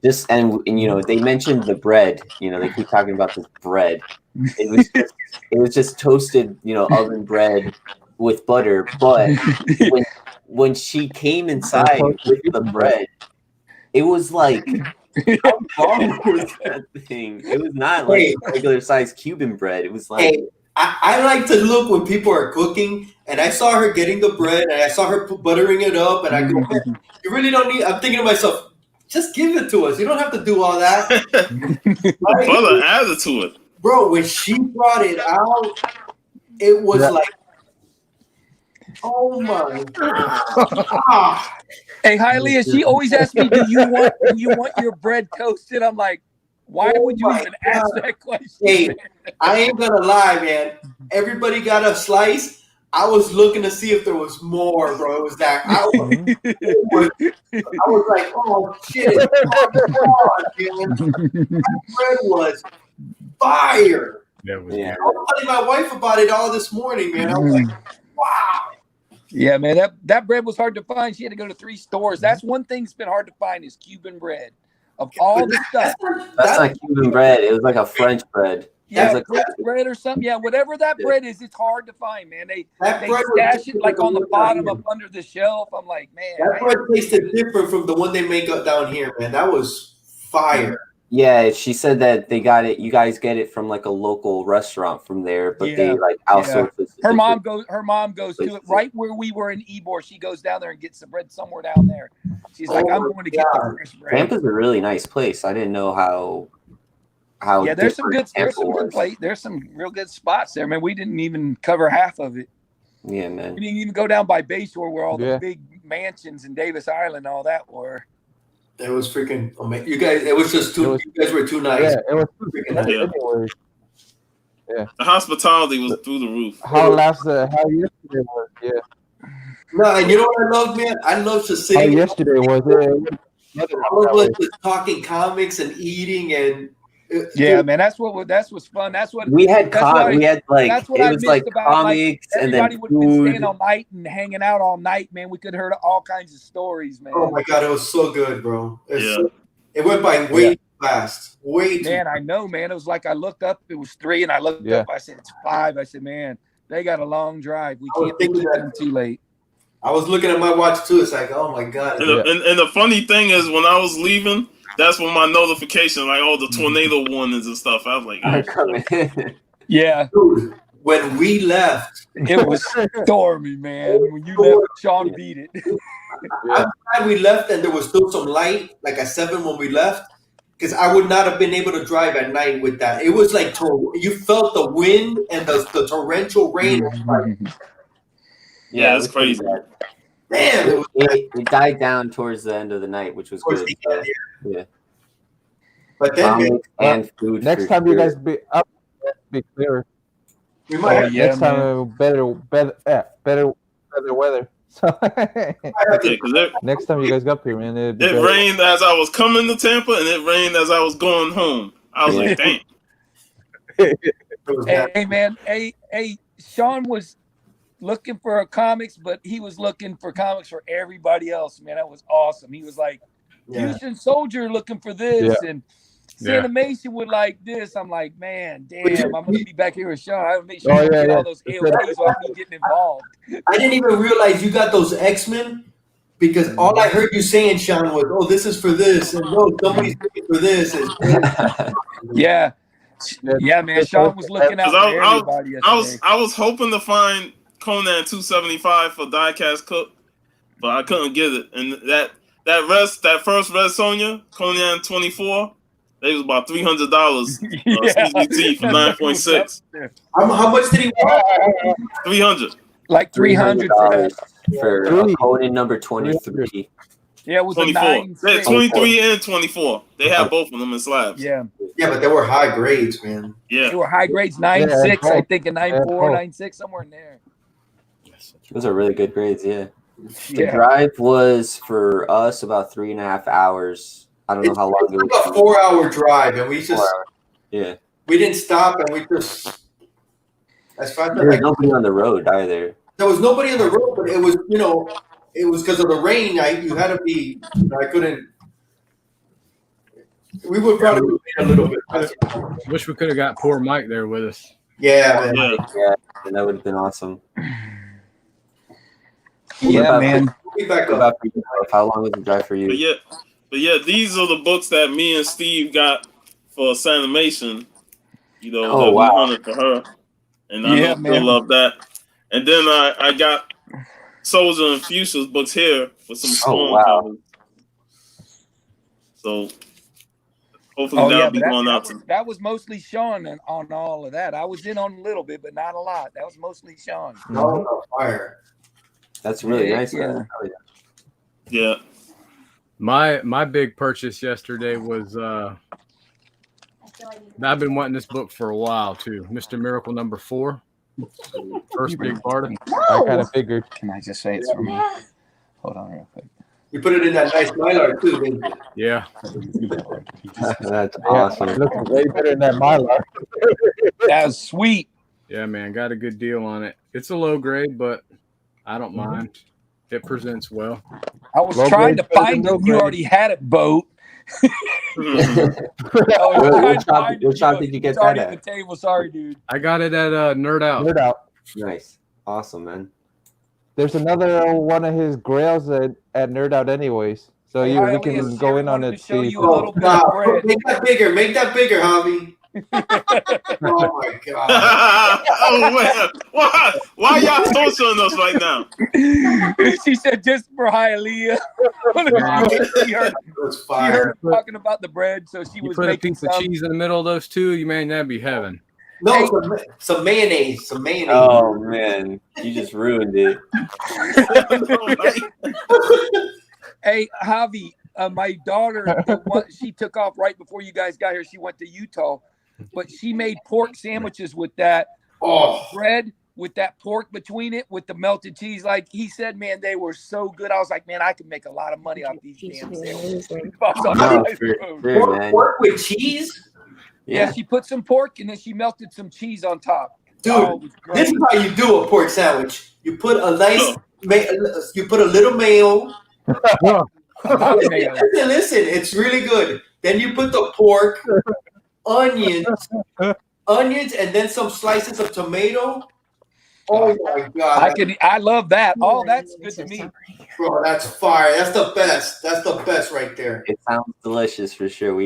A: Just and they mentioned the bread. They keep talking about this bread. It was just toasted, oven bread with butter. But when she came inside with the bread, it was like, how long was that thing? It was not like regular sized Cuban bread. It was like.
D: Hey, I like to look when people are cooking, and I saw her getting the bread, and I saw her buttering it up, and I go, you really don't need. I'm thinking to myself, just give it to us. You don't have to do all that.
F: The butter added to it.
D: Bro, when she brought it out, it was like, oh my God.
C: Hey, Hialeah, she always asks me, do you want your bread toasted? I'm like, why would you even ask that question?
D: Hey, I ain't gonna lie, man. Everybody got a slice. I was looking to see if there was more, bro. It was that I was like, oh shit, come on, man. That bread was fire.
B: That was
A: Yeah.
D: I was telling my wife about it all this morning, man. I was like, wow.
C: Yeah, man, that bread was hard to find. She had to go to 3 stores. That's one thing that's been hard to find is Cuban bread. Of all the stuff.
A: That's not Cuban bread. It was like a French bread.
C: Yeah,
A: like
C: French bread or something. Yeah, whatever that bread is, it's hard to find, man. They
D: That bread was
C: stash it like on the
D: different
C: bottom up under the shelf. I'm like, man.
D: That bread tasted different from the one they make up down here, man. That was fire.
A: Yeah, she said that they got it. You guys get it from like a local restaurant from there, but they like outsource it.
C: Her mom goes to it right where we were in Ybor. She goes down there and gets the bread somewhere down there. She's like, I'm going to get the fresh bread.
A: Tampa's a really nice place. I didn't know how.
C: Yeah, there's some good there's some real good spots there, man. We didn't even cover half of it.
A: Yeah, man.
C: We didn't even go down by Bayshore where all the big mansions in Davis Island, all that were.
D: It was freaking amazing. You guys, it was just too. You guys were too nice.
E: Yeah, it was
D: freaking nice.
E: Anyways. Yeah.
F: The hospitality was through the roof.
E: How yesterday was, yeah.
D: No, and you know what I love, man? I love to sit.
E: How yesterday was it?
D: I love just talking comics and eating and.
C: Yeah, man, that's what's fun. That's what
A: we had. We had like
C: that's what
A: it
C: I
A: was like
C: about,
A: comics
C: like,
A: and then
C: everybody would have been staying all night and hanging out all night, man. We could have heard all kinds of stories, man.
D: Oh my god, it was so good, bro. It went by way too fast. Way too.
C: Man, I know, man. It was like I looked up, it was 3, and I looked up, I said it's 5. I said, man, they got a long drive. We can't be them too late.
D: I was looking at my watch too. It's like, oh my god.
F: And the funny thing is, when I was leaving, that's when my notification, like all the tornado warnings and stuff. I was like, oh,
C: yeah.
D: Dude, when we left,
C: it was stormy, man. When you left, Sean beat it.
D: I'm glad we left and there was still some light, like at 7 when we left, because I would not have been able to drive at night with that. It was like you felt the wind and the torrential rain.
F: Yeah, it's crazy.
D: Man,
A: it died down towards the end of the night, which was good. Yeah.
D: But then
A: and food.
E: Next time you guys be up, be clear.
D: We might.
E: Next time better weather. So next time you guys go up here, man,
F: it rained as I was coming to Tampa, and it rained as I was going home. I was like, dang.
C: Hey, man. Hey, Sean was looking for comics, but he was looking for comics for everybody else, man. That was awesome. He was like, Houston Soldier looking for this, and Animation would like this. I'm like, man, damn, I'm gonna be back here with Sean. I would make sure I get all those AOKs without me getting involved.
D: I didn't even realize you got those X-Men because all I heard you saying, Sean, was, "Oh, this is for this," and "No, somebody's looking for this."
C: Yeah, man. Sean was looking out for everybody.
F: I was hoping to find Conan 275 for Diecast Cook, but I couldn't get it. And that first Red Sonja, Conan 24, they was about $300 CGT for 9.6.
D: How much did he want?
F: 300.
C: Like $300
A: for Conan number 23.
C: Yeah, it was
F: 24. 23 and 24. They have both of them in slabs.
C: Yeah,
D: but they were high grades, man.
F: Yeah,
C: they were high grades. 9.6, I think, and 9.4, 9.6, somewhere in there.
A: Those are really good grades, The drive was for us about 3.5 hours. I don't know how long it was.
D: It was a 4-hour drive, and we just we didn't stop, and we just as fast as
A: there was nobody on the road either.
D: There was nobody on the road, but it was it was because of the rain. You had to be. I couldn't. We would probably be a little bit.
B: Wish we could have got poor Mike there with us.
D: Yeah, man.
A: Yeah, and that would have been awesome.
C: Yeah, man.
A: How long was the drive for you?
F: But these are the books that me and Steve got for Sanimation. You know, that we hunted for her, and I know love that. And then I got Soldier and Fuchsia's books here with some Storm covers. So hopefully that'll be going out to.
C: That was mostly Sean on all of that. I was in on a little bit, but not a lot. That was mostly Sean.
D: Fire.
A: That's really nice.
F: Yeah.
B: My big purchase yesterday was I've been wanting this book for a while too. Mr. Miracle number 4. First big Barta.
E: I kind of figured.
C: Can I just say it's from me? Hold on real quick.
D: You put it in that nice Mylar too, didn't you?
B: Yeah.
A: That's
E: Yeah,
A: awesome.
E: it looks way better than that Mylar.
C: That's sweet.
B: Yeah, man. Got a good deal on it. It's a low grade, but I don't mind. It presents well.
C: I was
E: Low
C: trying to
E: grade better
C: find
E: than
C: it.
E: no
C: You
E: grade.
C: already had it, Boat.
A: What shop did you get that
C: at?
A: at?
C: The table. Sorry, dude.
B: I got it at Nerd Out.
E: Nerd Out.
A: Nice. Awesome, man.
E: There's another one of his grails at Nerd Out anyways. So
C: Hey,
E: we
C: Hialeah,
E: can go in on
C: wanted
E: it.
C: to show
E: See.
C: you a little bit of
D: God,
C: bread.
D: make that bigger. Make that bigger, Javi. Oh my God.
F: Oh man, why y'all torturing us right now?
C: She said just for Hialeah. she heard
D: That's fire.
C: talking about the bread, so she
B: You
C: was
B: put a
C: making
B: piece of
C: some.
B: cheese in the middle of those two, you man, that'd be heaven.
D: No, some mayonnaise. Some mayonnaise.
A: Oh man, you just ruined it.
C: Hey, Javi, my daughter, she took off right before you guys got here. She went to Utah, but she made pork sandwiches with that bread, with that pork between it, with the melted cheese. Like he said, man, they were so good. I was like, man, I can make a lot of money off these damn sandwiches.
D: Pork with cheese?
C: Yeah, she put some pork and then she melted some cheese on top.
D: Dude, this is how you do a pork sandwich. You put a nice, you put a little mayo. Listen, it's really good. Then you put the pork, onions, and then some slices of tomato. Oh my God!
C: I love that. Oh, that's good to me,
D: bro. That's fire. That's the best. That's the best right there.
A: It sounds delicious for sure.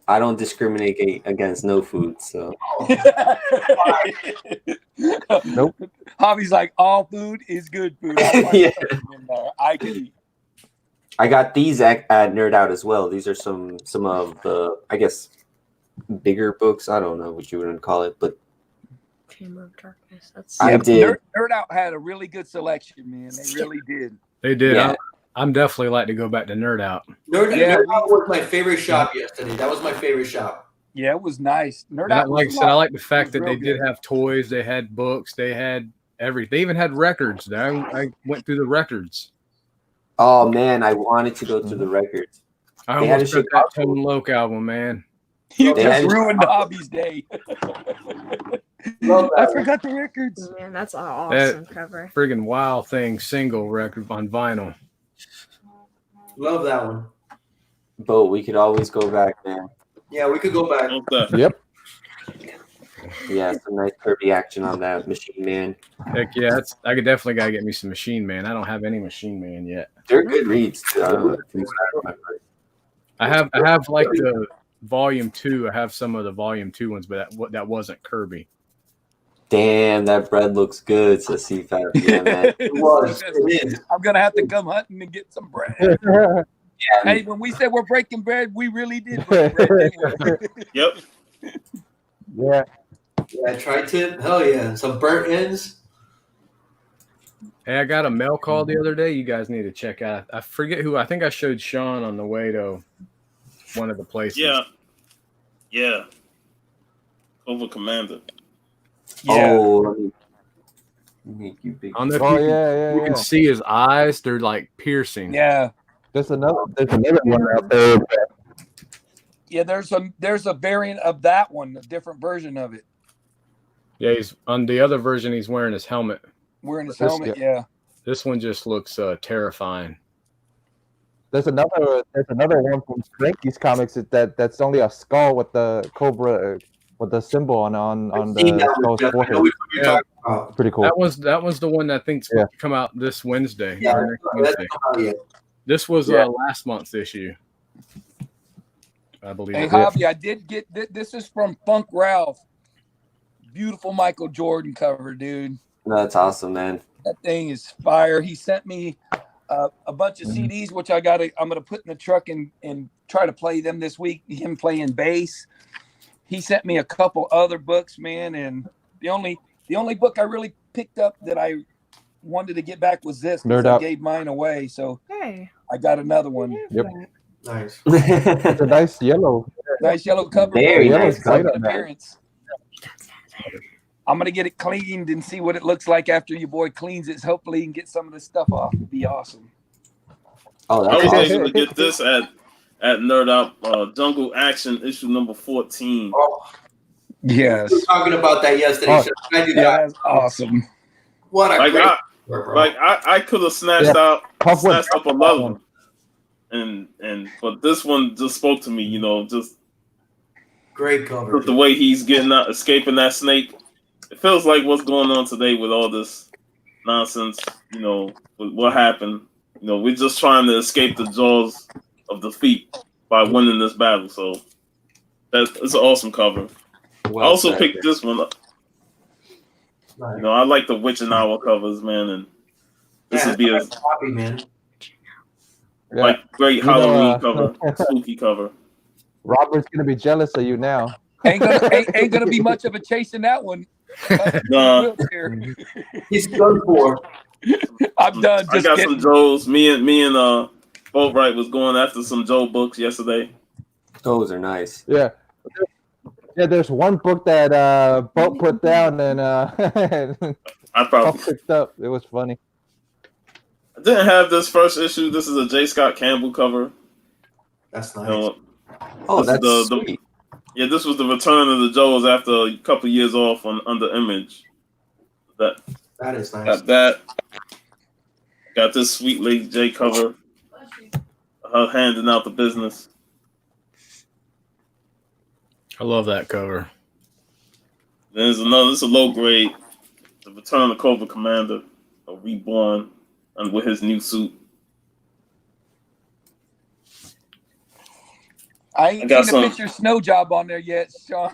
A: I don't discriminate against no food, so.
C: Nope. Javi's like, all food is good food. I can eat.
A: I got these at Nerd Out as well. These are some of the, I guess, bigger books. I don't know what you would call it, but
G: Chamber of Darkness.
A: I did.
C: Nerd Out had a really good selection, man. They really did.
B: They did.
A: Yeah.
B: I'm definitely like to go back to Nerd Out.
D: Nerd Out was my favorite shop yesterday. That was my favorite shop.
C: Yeah, it was nice. Nerd
B: Out.
C: Out.
B: Like I said, I like the fact that they did have toys. They had books. They had everything. They even had records. I went through the records.
A: Oh man, I wanted to go through the records.
B: I almost got that Tone Loc album, man.
C: You just ruined Hobby's day. I forgot the records.
G: Man, that's an awesome cover.
B: Friggin' Wild Thing single record on vinyl.
D: Love that one.
A: But we could always go back, man.
D: Yeah, we could go back.
F: Okay.
E: Yep.
A: Yeah, some nice Kirby action on that Machine Man.
B: Heck yeah, I could definitely gotta get me some Machine Man. I don't have any Machine Man yet.
A: They're good reads.
B: I have like the Volume 2. I have some of the Volume 2 ones, but that wasn't Kirby.
A: Damn, that bread looks good. So CFAB. Yeah, man.
D: It was. It is.
C: I'm gonna have to come hunting and get some bread.
A: Yeah,
C: hey, when we said we're breaking bread, we really did break bread, didn't we?
F: Yep.
E: Yeah.
D: Yeah, tri-tip. Hell yeah. Some burnt ends.
B: Hey, I got a mail call the other day. You guys need to check out. I forget who. I think I showed Sean on the way to one of the places.
F: Yeah. Over Commander.
C: Yeah.
A: Oh, let me make you big.
B: I don't know if you can see his eyes. They're like piercing.
C: Yeah.
E: There's another one out there.
C: Yeah, there's a variant of that one, a different version of it.
B: Yeah, he's on the other version. He's wearing his helmet.
C: Wearing his helmet, yeah.
B: This one just looks terrifying.
E: There's another one from Frankie's comics that's only a skull with the cobra with the symbol on the skull's forehead.
B: Yeah.
E: Pretty cool.
B: That was the one that I think's supposed to come out this Wednesday.
D: Yeah,
B: or next Wednesday. This was last month's issue, I believe.
C: Hey, Javi, I did get this is from Funk Ralph. Beautiful Michael Jordan cover, dude.
A: That's awesome, man.
C: That thing is fire. He sent me a bunch of CDs, which I'm gonna put in the truck and try to play them this week. Him playing bass. He sent me a couple other books, man, and the only book I really picked up that I wanted to get back was this. I gave mine away, so I got another one.
E: Yep.
D: Nice.
E: It's a nice yellow.
C: Nice yellow cover.
A: Very nice cover.
C: Appearance. I'm gonna get it cleaned and see what it looks like after your boy cleans it. Hopefully, he can get some of this stuff off. It'd be awesome.
A: Oh,
F: I
A: that's
F: was
A: awesome.
F: able to get this at Nerd Out Jungle Action issue number 14.
D: Oh,
C: Yes.
D: we were talking about that yesterday.
E: Oh,
D: So I do
C: Yeah,
D: that.
C: that's awesome.
D: What a
F: Like
D: great
F: I,
D: cover, bro.
F: like I could have snatched up a lot of them, but this one just spoke to me. You know, just
D: Great cover.
F: the way he's getting out, escaping that snake. It feels like what's going on today with all this nonsense. You know, with what happened. You know, we're just trying to escape the jaws of defeat by winning this battle. So it's an awesome cover.
A: Well
F: I also
A: said.
F: picked this one up.
D: Nice.
F: You know, I like the Witch and Owl covers, man, and this would be a
D: copy, man.
F: like great
E: You know,
F: Halloween cover, spooky cover.
E: Robert's gonna be jealous of you now.
C: Ain't gonna be much of a chase in that one.
F: Nah.
D: He's done for.
C: I'm done.
F: I got some Joes. Me and Boatwright was going after some Joe books yesterday.
A: Those are nice.
E: Yeah. Yeah, there's one book that Boat put down and
F: I probably
E: picked up. It was funny.
F: I didn't have this first issue. This is a J. Scott Campbell cover.
D: That's nice.
F: You know,
A: Oh,
F: this is
A: that's
F: the
A: sweet.
F: yeah, this was the return of the Joes after a couple of years off under Image.
D: That is nice.
F: Got that. Got this sweet Lady J cover. Her handing out the business.
B: I love that cover.
F: There's another. This is a low grade. The Return of Cobra Commander, a reborn, and with his new suit.
C: I ain't
F: got
C: seen a
F: some.
C: picture of Snow Job on there yet, Sean.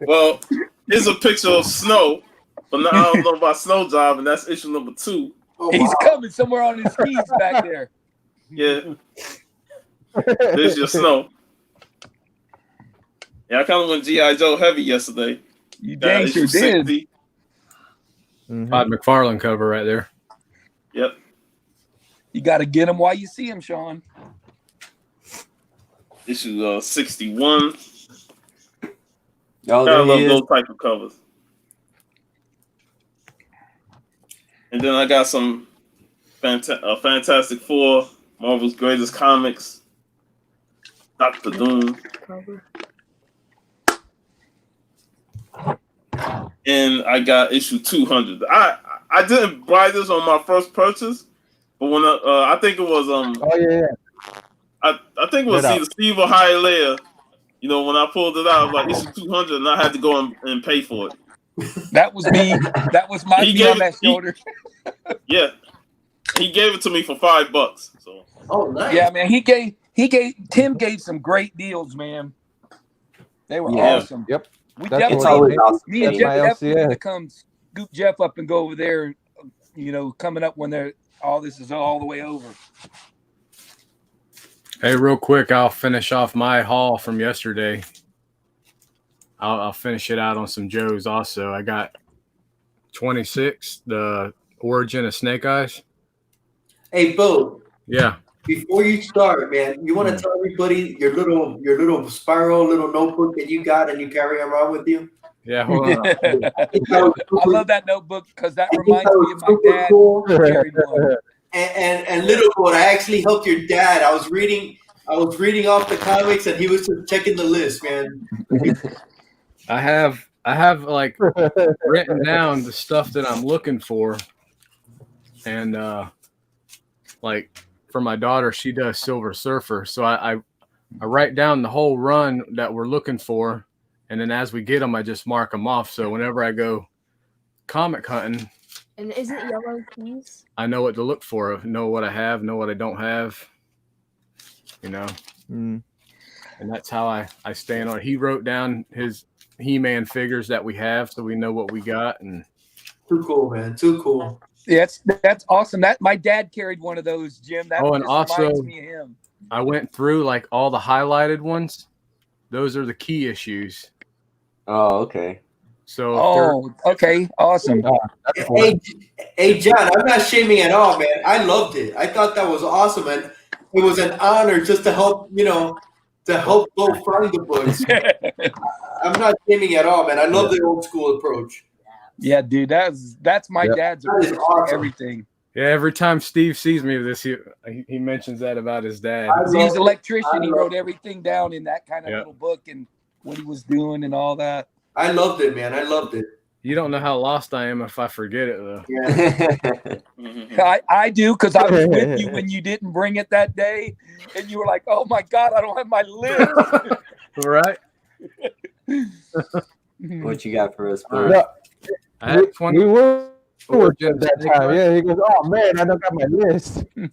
F: well, here's a picture of Snow, but now I don't know about Snow Job, and that's issue number 2.
D: Oh,
C: He's
D: wow.
C: coming somewhere on his skis back there.
F: Yeah, there's your Snow. Yeah, I kind of went G.I. Joe heavy yesterday.
C: You dang sure did.
B: Todd McFarlane cover right there.
F: Yep.
C: You got to get him while you see him, Sean.
F: Issue 61.
A: Oh,
F: I
A: there
F: love
A: he is.
F: those type of covers. And then I got some Fantastic Four, Marvel's Greatest Comics, Dr. Doom.
G: Cover.
F: And I got issue 200. I didn't buy this on my first purchase, but when I think it was
E: Oh yeah.
F: I think it was either Steve or Hialeah. You know, when I pulled it out, like issue 200, and I had to go and pay for it.
C: That was me. That was my
F: He
C: knee
F: gave
C: on that shoulder.
F: Yeah, he gave it to me for $5. So
D: Oh, nice.
C: Yeah, man. Tim gave some great deals, man. They were
F: Yeah.
C: awesome.
E: Yep.
C: We
E: That's
A: It's
E: what
A: always
C: definitely,
A: awesome.
C: me and
E: That's
C: Jeff
E: my
C: definitely
E: LCS.
C: need to come scoop Jeff up and go over there. You know, coming up when all this is all the way over.
B: Hey, real quick, I'll finish off my haul from yesterday. I'll finish it out on some Joes also. I got 26, the Origin of Snake Eyes.
D: Hey, Bo,
B: Yeah.
D: before you start, man, you want to tell everybody your little spiral, little notebook that you got and you carry around with you?
B: Yeah, hold on.
C: I love that notebook because that
D: I think
C: reminds
D: that
C: me
D: was
C: of my
D: super
C: dad.
D: cool.
C: Carried one.
D: And little boy, I actually helped your dad. I was reading off the comics, and he was just checking the list, man.
B: I have like written down the stuff that I'm looking for, and like for my daughter, she does Silver Surfer, so I write down the whole run that we're looking for, and then as we get them, I just mark them off. So whenever I go comic hunting,
G: And is it yellow keys?
B: I know what to look for, know what I have, know what I don't have, you know.
E: Mm.
B: And that's how I stay on. He wrote down his He-Man figures that we have, so we know what we got. And
D: Too cool, man. Too cool.
C: Yeah, that's awesome. That my dad carried one of those, Jim. That
B: and
C: just
B: also
C: reminds me of him.
B: I went through like all the highlighted ones. Those are the key issues.
A: Oh, okay.
B: So
C: Oh, okay, awesome.
D: Hey, John, I'm not shaming at all, man. I loved it. I thought that was awesome, and it was an honor just to help, to to help go find the books. I'm not kidding at all, man. I love the old school approach.
C: Yeah, dude, that's my dad's
D: That is
C: approach to
D: awesome.
C: everything.
B: Yeah, every time Steve sees me with this, he mentions that about his dad.
C: He was an electrician. He wrote everything down in that kind of little book and what he was doing and all that.
D: I loved it, man. I loved it.
B: You don't know how lost I am if I forget it, though.
D: Yeah.
C: I do, because I was with you when you didn't bring it that day, and you were like, "Oh my God, I don't have my list."
B: Right?
A: What you got for us,
B: All
A: bro?
B: right. I had 20.
E: We were
B: Origin
E: that
B: Snake
E: time.
B: Eye.
E: Yeah, he goes, "Oh man, I don't got my list."
B: I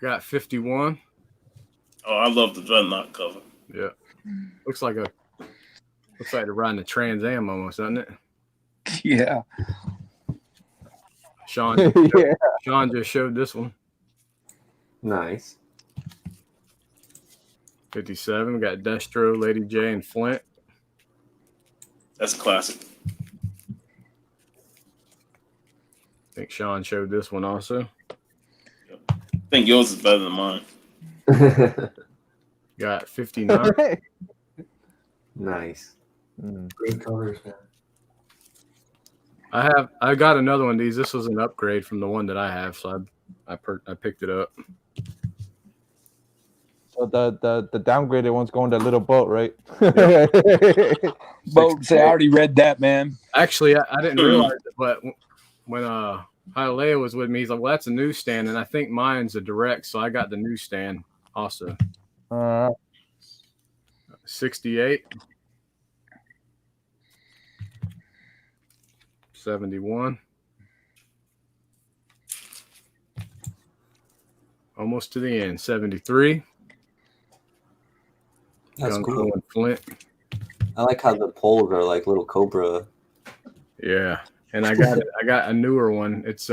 B: got 51.
F: Oh, I love the Dreadnought cover.
B: Yeah. Looks like they're riding a Trans Am almost, doesn't it?
C: Yeah.
B: Sean just showed this one.
A: Nice.
B: 57. We got Destro, Lady J, and Flint.
F: That's a classic.
B: I think Sean showed this one also.
F: I think yours is better than mine.
B: Got 59.
A: Nice.
D: Great colors, man.
B: I got another one of these. This was an upgrade from the one that I have, so I picked it up.
E: So the downgraded one's going to Little Boat, right?
C: Boat say I already read that, man.
B: Actually, I didn't realize it, but when Hialeah was with me, he's like, "Well, that's a newsstand," and I think mine's a direct, so I got the newsstand also. 68. 71. Almost to the end. 73.
A: That's
B: Young
A: cool.
B: Cole and Flint.
A: I like how the poles are like little cobra.
B: Yeah. And I got a newer one. It's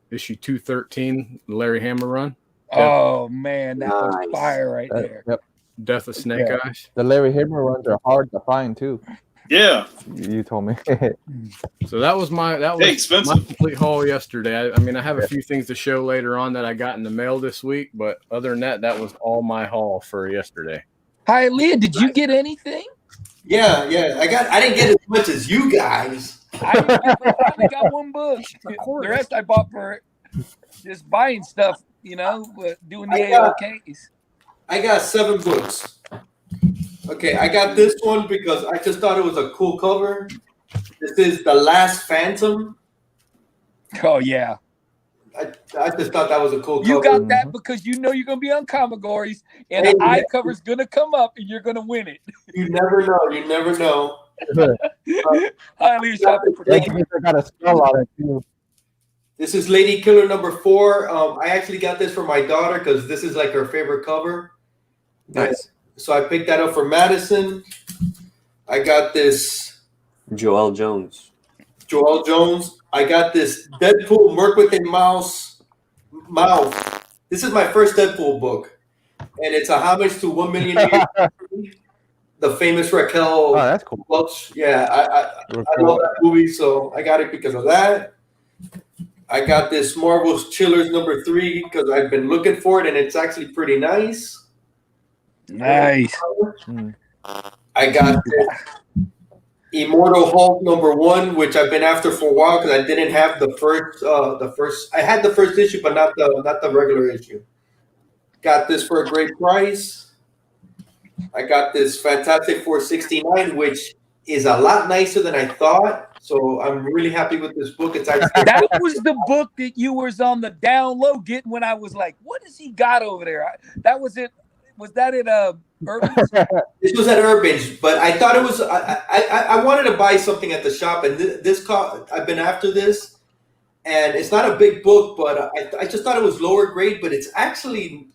B: issue 213, Larry Hammer run.
C: Oh man, that was
A: Nice.
C: fire right there.
E: Yep.
B: Death of Snake Eyes.
E: The Larry Hammer ones are hard to find too.
F: Yeah.
E: You told me.
B: So that was my
F: expensive.
B: complete haul yesterday. I mean, I have a few things to show later on that I got in the mail this week, but other than that was all my haul for yesterday.
C: Hi, Leah, did you get anything?
D: Yeah. I didn't get as much as you guys.
C: I only got one book. The rest I bought for just buying stuff, doing the AOKs.
D: I got 7 books. Okay, I got this one because I just thought it was a cool cover. This is The Last Phantom.
C: Oh yeah.
D: I just thought that was a cool cover.
C: You got that because you know you're gonna be on Commodores and the eye cover's gonna come up and you're gonna win it.
D: You never know. You never know.
C: Highly shopping for
E: I got a skull on it too.
D: This is Lady Killer number 4. I actually got this for my daughter because this is like her favorite cover.
A: Nice.
D: So I picked that up for Madison. I got this
A: Joel Jones.
D: I got this Deadpool Merc with a mouth. This is my first Deadpool book. And it's a homage to 1 Million Years. The famous Raquel.
E: Oh, that's cool.
D: Welch. Yeah, I love that movie, so I got it because of that. I got this Marvel's Chillers number 3 because I've been looking for it, and it's actually pretty nice.
C: Nice.
D: I got this Immortal Hulk number 1, which I've been after for a while because I didn't have the first. I had the first issue, but not the regular issue. Got this for a great price. I got this Fantastic Four 69, which is a lot nicer than I thought. So I'm really happy with this book. It's actually
C: that was the book that you was on the down low getting when I was like, "What has he got over there?" That was it. Was that at Urban's?
D: This was at Urban's, but I thought it was. I wanted to buy something at the shop, and I've been after this, and it's not a big book, but I just thought it was lower grade, but it's actually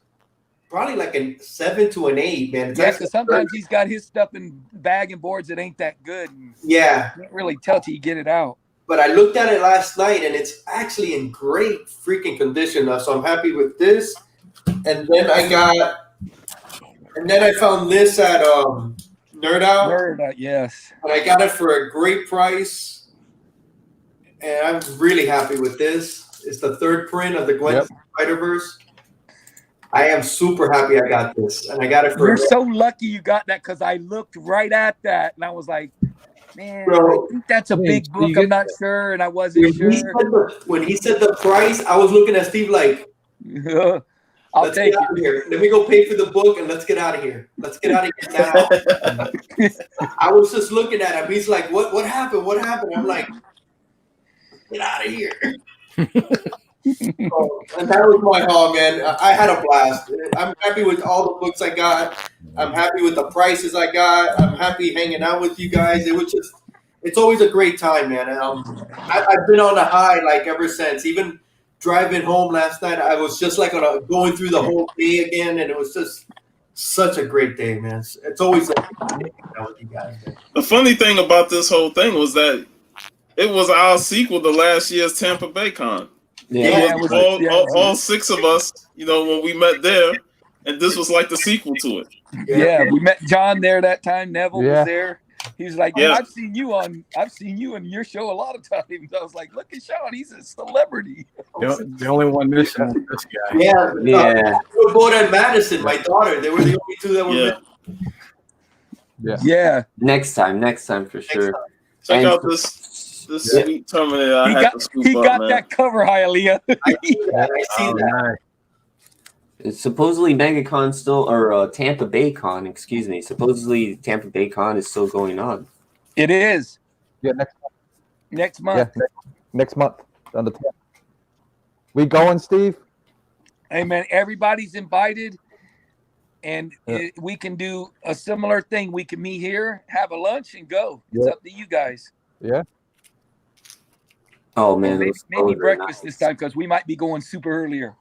D: probably like a 7 to an 8, man. It's
C: because sometimes he's got his stuff in bag and boards that ain't that good.
D: Yeah,
C: you can't really tell till you get it out.
D: But I looked at it last night, and it's actually in great freaking condition now. So I'm happy with this. And then I found this at Nerd Out.
C: Nerd Out, yes.
D: And I got it for a great price. And I'm really happy with this. It's the 3rd print of the Gwen Spider-Verse. I am super happy I got this, and I got it for.
C: You're so lucky you got that because I looked right at that and I was like, man,
D: Bro,
C: I think that's a big
B: so
C: book.
B: you
C: I'm
B: get
C: not sure, and I wasn't sure.
D: when he said the price, I was looking at Steve like,
C: I'll
D: let's
C: take
D: get out of here. Let me go pay for the book and let's get out of here. Let's get out of here now. I was just looking at him. He's like, what happened? What happened? I'm like, get out of here. And that was my haul, man. I had a blast. I'm happy with all the books I got. I'm happy with the prices I got. I'm happy hanging out with you guys. It's always a great time, man. I've been on a high like ever since. Even driving home last night, I was just like going through the whole day again, and it was just such a great day, man. It's always like hanging out with you guys, man.
F: The funny thing about this whole thing was that it was our sequel to last year's Tampa Bay Con.
D: Yeah,
F: It was all 6 of us, when we met there, and this was like the sequel to it.
C: Yeah, we met John there that time. Neville was there. He's like,
F: Yeah.
C: I've seen you in your show a lot of times. I was like, look at Sean, he's a celebrity.
B: The only one missing was this guy.
D: Yeah. Boda and Madison, my daughter, they were the only two that were missing.
C: Yeah.
A: Next time for sure.
F: Check out this sweet Terminator.
C: He got that cover, Hialeah.
D: I see that.
A: It's supposedly MegaCon still, or Tampa Bay Con, excuse me. Supposedly Tampa Bay Con is still going on.
C: It is.
E: Yeah,
C: next month.
E: Yeah, next month on the 10th. We going, Steve?
C: Hey man, everybody's invited, and we can do a similar thing. We can meet here, have a lunch, and go. It's up to you guys.
E: Yeah.
A: Oh man,
C: maybe breakfast this time because we might be going super earlier.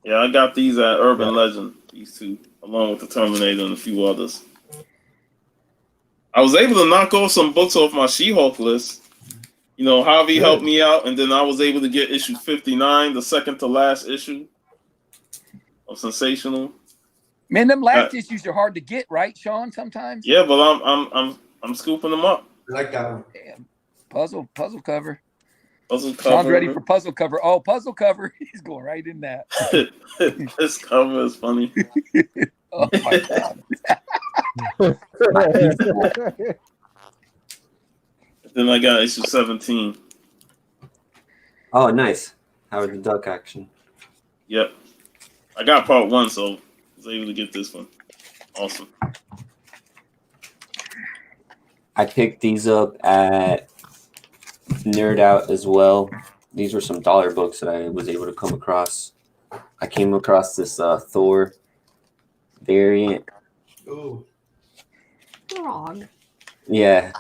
F: Yeah, I got these at Urban Legend, these two, along with the Terminator and a few others. I was able to knock off some books off my She-Hulk list. Javi helped me out, and then I was able to get issue 59, the second to last issue of Sensational.
C: Man, them last issues are hard to get, right, Sean? Sometimes.
F: Yeah, but I'm scooping them up.
D: I like that one.
C: Damn. Puzzle cover.
F: Puzzle cover.
C: Sean's ready for puzzle cover. Oh, puzzle cover. He's going right in that.
F: This cover is funny.
C: Oh my god.
F: Then I got issue 17.
A: Oh, nice. Howard the Duck action.
F: Yep. I got part 1, so I was able to get this one. Awesome.
A: I picked these up at Nerd Out as well. These were some dollar books that I was able to come across. I came across this Thor variant.
D: Ooh.
G: Frog.
A: Yeah.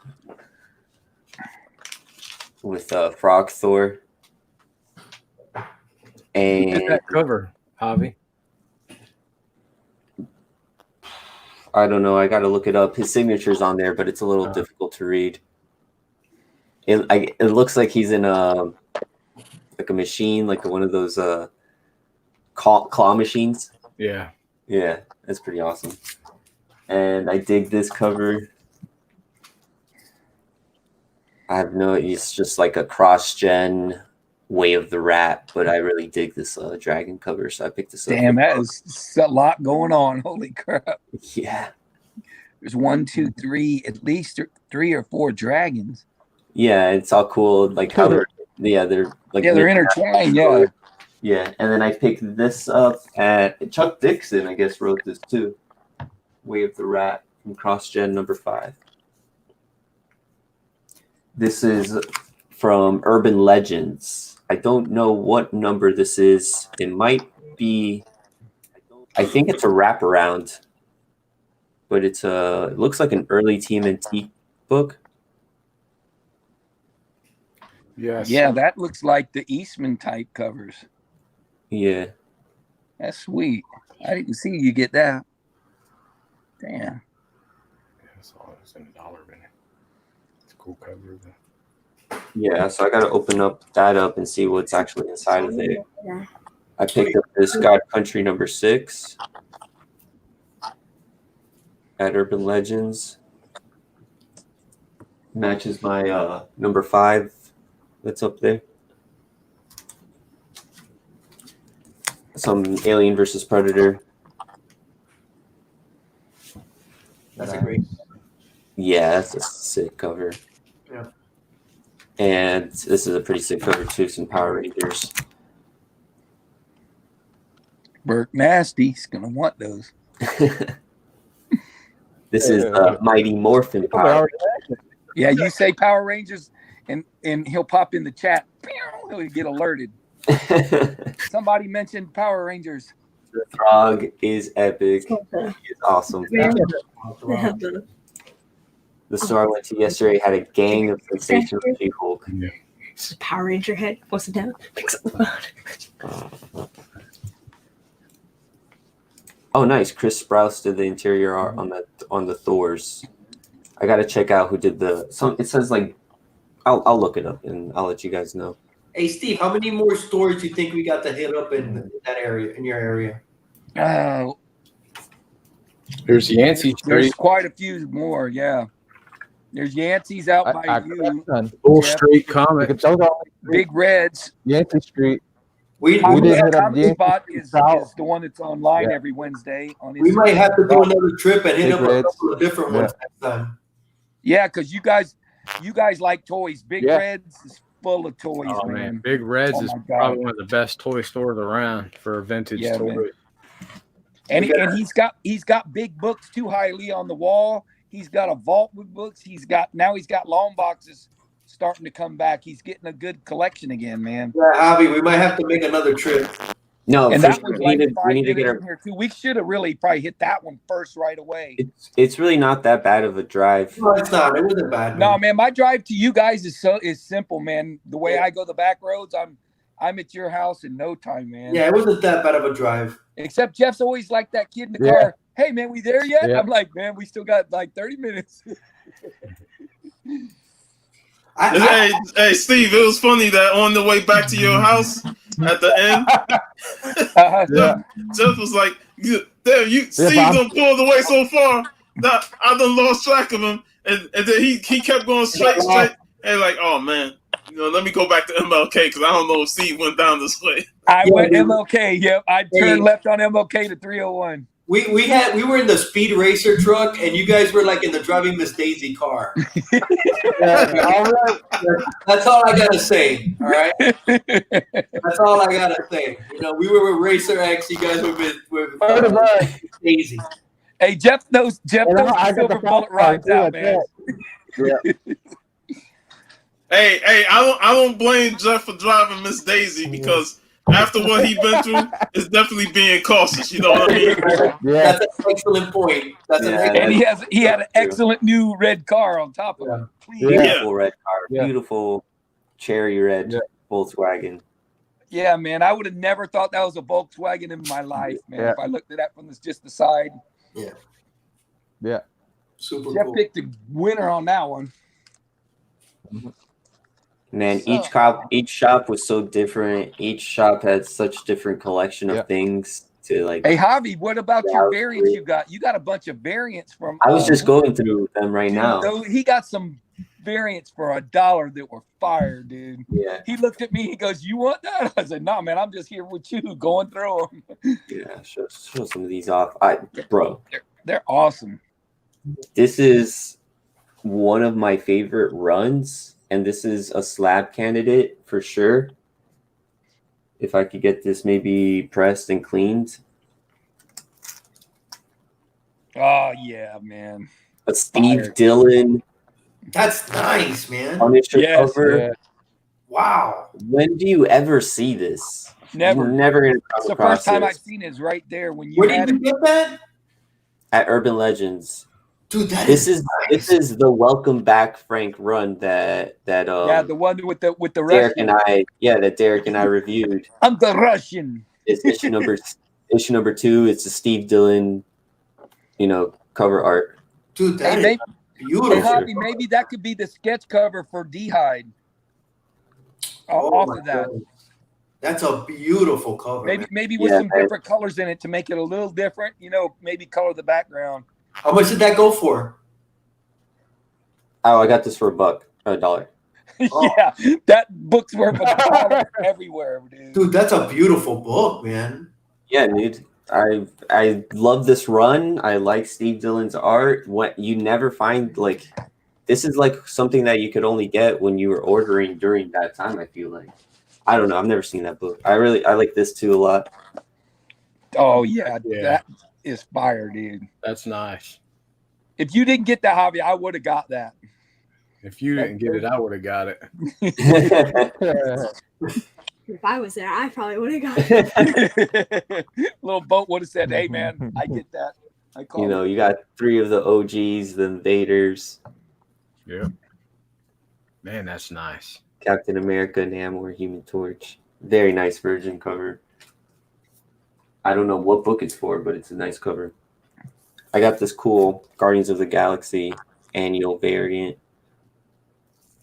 A: With Frog Thor. And
B: Get that cover, Javi.
A: I don't know. I got to look it up. His signature's on there, but it's a little difficult to read. It looks like he's in a machine, like one of those claw machines.
B: Yeah.
A: Yeah, that's pretty awesome. And I dig this cover. It's just like a cross-gen Way of the Rat, but I really dig this dragon cover, so I picked this up.
C: Damn, that is a lot going on. Holy crap.
A: Yeah.
C: There's 1, 2, 3, at least 3 or 4 dragons.
A: Yeah, it's all cool. Like how they're like
C: they're intertwined. Yeah.
A: Yeah, and then I picked this up at Chuck Dixon. I guess wrote this too. Way of the Rat from CrossGen number 5. This is from Urban Legends. I don't know what number this is. It might be. I think it's a wraparound, but it looks like an early Team Antique book.
B: Yes.
C: Yeah, that looks like the Eastman type covers.
A: Yeah.
C: That's sweet. I didn't see you get that. Damn.
B: It's in a dollar bin. It's a cool cover.
A: Yeah, so I got to open that up and see what's actually inside of it. I picked up this God Country number 6 at Urban Legends. Matches my number 5 that's up there. some Alien versus Predator.
D: That's a great.
A: Yeah, that's a sick cover.
D: Yeah.
A: And this is a pretty sick cover too. Some Power Rangers.
C: Burke Nasty's gonna want those.
A: This is Mighty Morphin Power.
C: Yeah, you say Power Rangers, and he'll pop in the chat. He'll get alerted. Somebody mentioned Power Rangers.
A: The Frog is epic. It's awesome.
G: The
A: The store I went to yesterday had a gang of sensational She-Hulk.
G: Power Ranger head goes down, picks up the phone.
A: Oh, nice! Chris Sprouse did the interior art on the Thors. I gotta check out who did the. It says like, I'll look it up and I'll let you guys know.
D: Hey, Steve, how many more stores do you think we got to hit up in that area, in your area?
B: There's Yancey
C: There's
B: Street,
C: quite a few more. Yeah, there's Yancey's out by you.
B: Bull
C: Jeff.
B: Street Comic.
C: Big Reds.
E: Yankee Street.
D: We
E: did hit up
C: Comedy
E: Yankee
C: Spot is
E: South.
C: the one that's online
E: Yeah.
C: every Wednesday. On his
D: we might have to do another trip and hit
E: Big
D: up
E: Reds.
D: a couple of different ones next time.
C: Yeah, because you guys like toys. Big
E: Yeah.
C: Reds is full of toys,
B: Oh
C: man.
B: man, Big Reds
C: Oh,
B: is
C: my God.
B: probably one of the best toy stores around for vintage
C: Yeah,
B: toys.
C: man. And he's got big books too, highly on the wall. He's got a vault with books. He's got long boxes starting to come back. He's getting a good collection again, man.
D: Yeah, Javi, we might have to make another trip.
A: No,
C: And
A: for
C: that
A: sure.
C: was
A: we
C: like
A: need to
C: 5
A: get
C: minutes
A: our.
C: in here too. We should have really probably hit that one first right away.
A: It's really not that bad of a drive.
D: No, it's not. It wasn't bad.
C: No, man, my drive to you guys is simple, man. The way I go the back roads, I'm at your house in no time, man.
D: Yeah, it wasn't that bad of a drive.
C: Except Jeff's always like that kid in the
E: Yeah.
C: car. Hey, man, we there yet?
E: Yeah.
C: I'm like, man, we still got like 30 minutes.
F: Hey, Steve, it was funny that on the way back to your house at the end, Jeff was like, "Damn, Steve done pulled away so far that I done lost track of him," and then he kept going straight, and like, "Oh man, let me go back to MLK because I don't know if Steve went down this way."
C: I went MLK. Yep, I turned left on MLK to 301.
D: We were in the Speed Racer truck, and you guys were like in the Driving Miss Daisy car. That's all I gotta say. All right, that's all I gotta say. We were with Racer X. You guys were with Daisy.
C: Hey, Jeff knows
E: I got
C: silver
E: the
C: bullet rides
E: too,
C: out,
E: like
C: man.
E: that.
F: Hey, I don't blame Jeff for driving Miss Daisy because after what he been through, it's definitely being cautious. You know what I mean?
E: Yeah.
D: That's an excellent point.
C: And he had an excellent new red car on top of him. Clean.
A: Beautiful red car.
E: Yeah.
A: Beautiful cherry red Volkswagen.
C: Yeah, man. I would have never thought that was a Volkswagen in my life, man.
E: Yeah.
C: If I looked at that from just the side.
E: Yeah.
D: Super
C: Jeff
D: cool.
C: picked a winner on that one.
A: Man, each shop was so different. Each shop had such different collection of things to like.
C: Hey, Javi, what about
A: Yeah,
C: your
A: I was
C: variants
A: great.
C: you got? You got a bunch of variants from.
A: I was just going through them right now.
C: He got some variants for $1 that were fire, dude.
A: Yeah,
C: He looked at me. He goes, "You want that?" I said, "No, man. I'm just here with you, going through them."
A: yeah. Show some of these off. Bro,
C: They're awesome.
A: this is one of my favorite runs, and this is a slab candidate for sure. If I could get this maybe pressed and cleaned.
C: Oh yeah, man.
A: A Steve
C: Fire.
A: Dillon
D: That's nice, man.
A: Punisher
C: Yes,
A: cover.
E: yeah.
D: Wow.
A: When do you ever see this?
C: Never.
A: You're never gonna come
C: It's the
A: across
C: first time
A: this
C: I've seen it is right there when you
D: Where
C: had
D: did
C: it.
D: you get that?
A: at Urban Legends.
D: Dude, that
A: This
D: is
A: is
D: nice.
A: this is the welcome back Frank run that
C: Yeah, the one with the
A: Derek
C: Russian.
A: and Derek and I reviewed.
C: I'm the Russian.
A: It's issue number 2. It's a Steve Dillon, cover art.
D: Dude, that is
C: Hey,
D: beautiful.
C: Hey, Javi, maybe that could be the sketch cover for D-Hide.
D: Oh
C: Off
D: my
C: of that.
D: God. That's a beautiful cover. man.
C: Maybe with
A: Yeah,
C: some
A: man.
C: different colors in it to make it a little different. Maybe color the background.
D: How much did that go for?
A: Oh, I got this for $1.
D: Oh.
C: Yeah, that book's worth $1 everywhere, dude.
D: Dude, that's a beautiful book, man.
A: Yeah, dude. I love this run. I like Steve Dillon's art. What you never find like this is like something that you could only get when you were ordering during that time, I feel like. I don't know. I've never seen that book. I like this too a lot.
C: Oh yeah,
B: Yeah.
C: that is fire, dude.
B: That's nice.
C: If you didn't get the hobby, I would have got that.
B: If you didn't get it, I would have got it.
G: If I was there, I probably would have got it.
C: Little boat would have said, "Hey man, I get that." I call
A: You know, you got 3 of the OGs, the Invaders,
B: Yeah. Man, that's nice.
A: Captain America, Namor, Human Torch. Very nice version cover. I don't know what book it's for, but it's a nice cover. I got this cool Guardians of the Galaxy annual variant.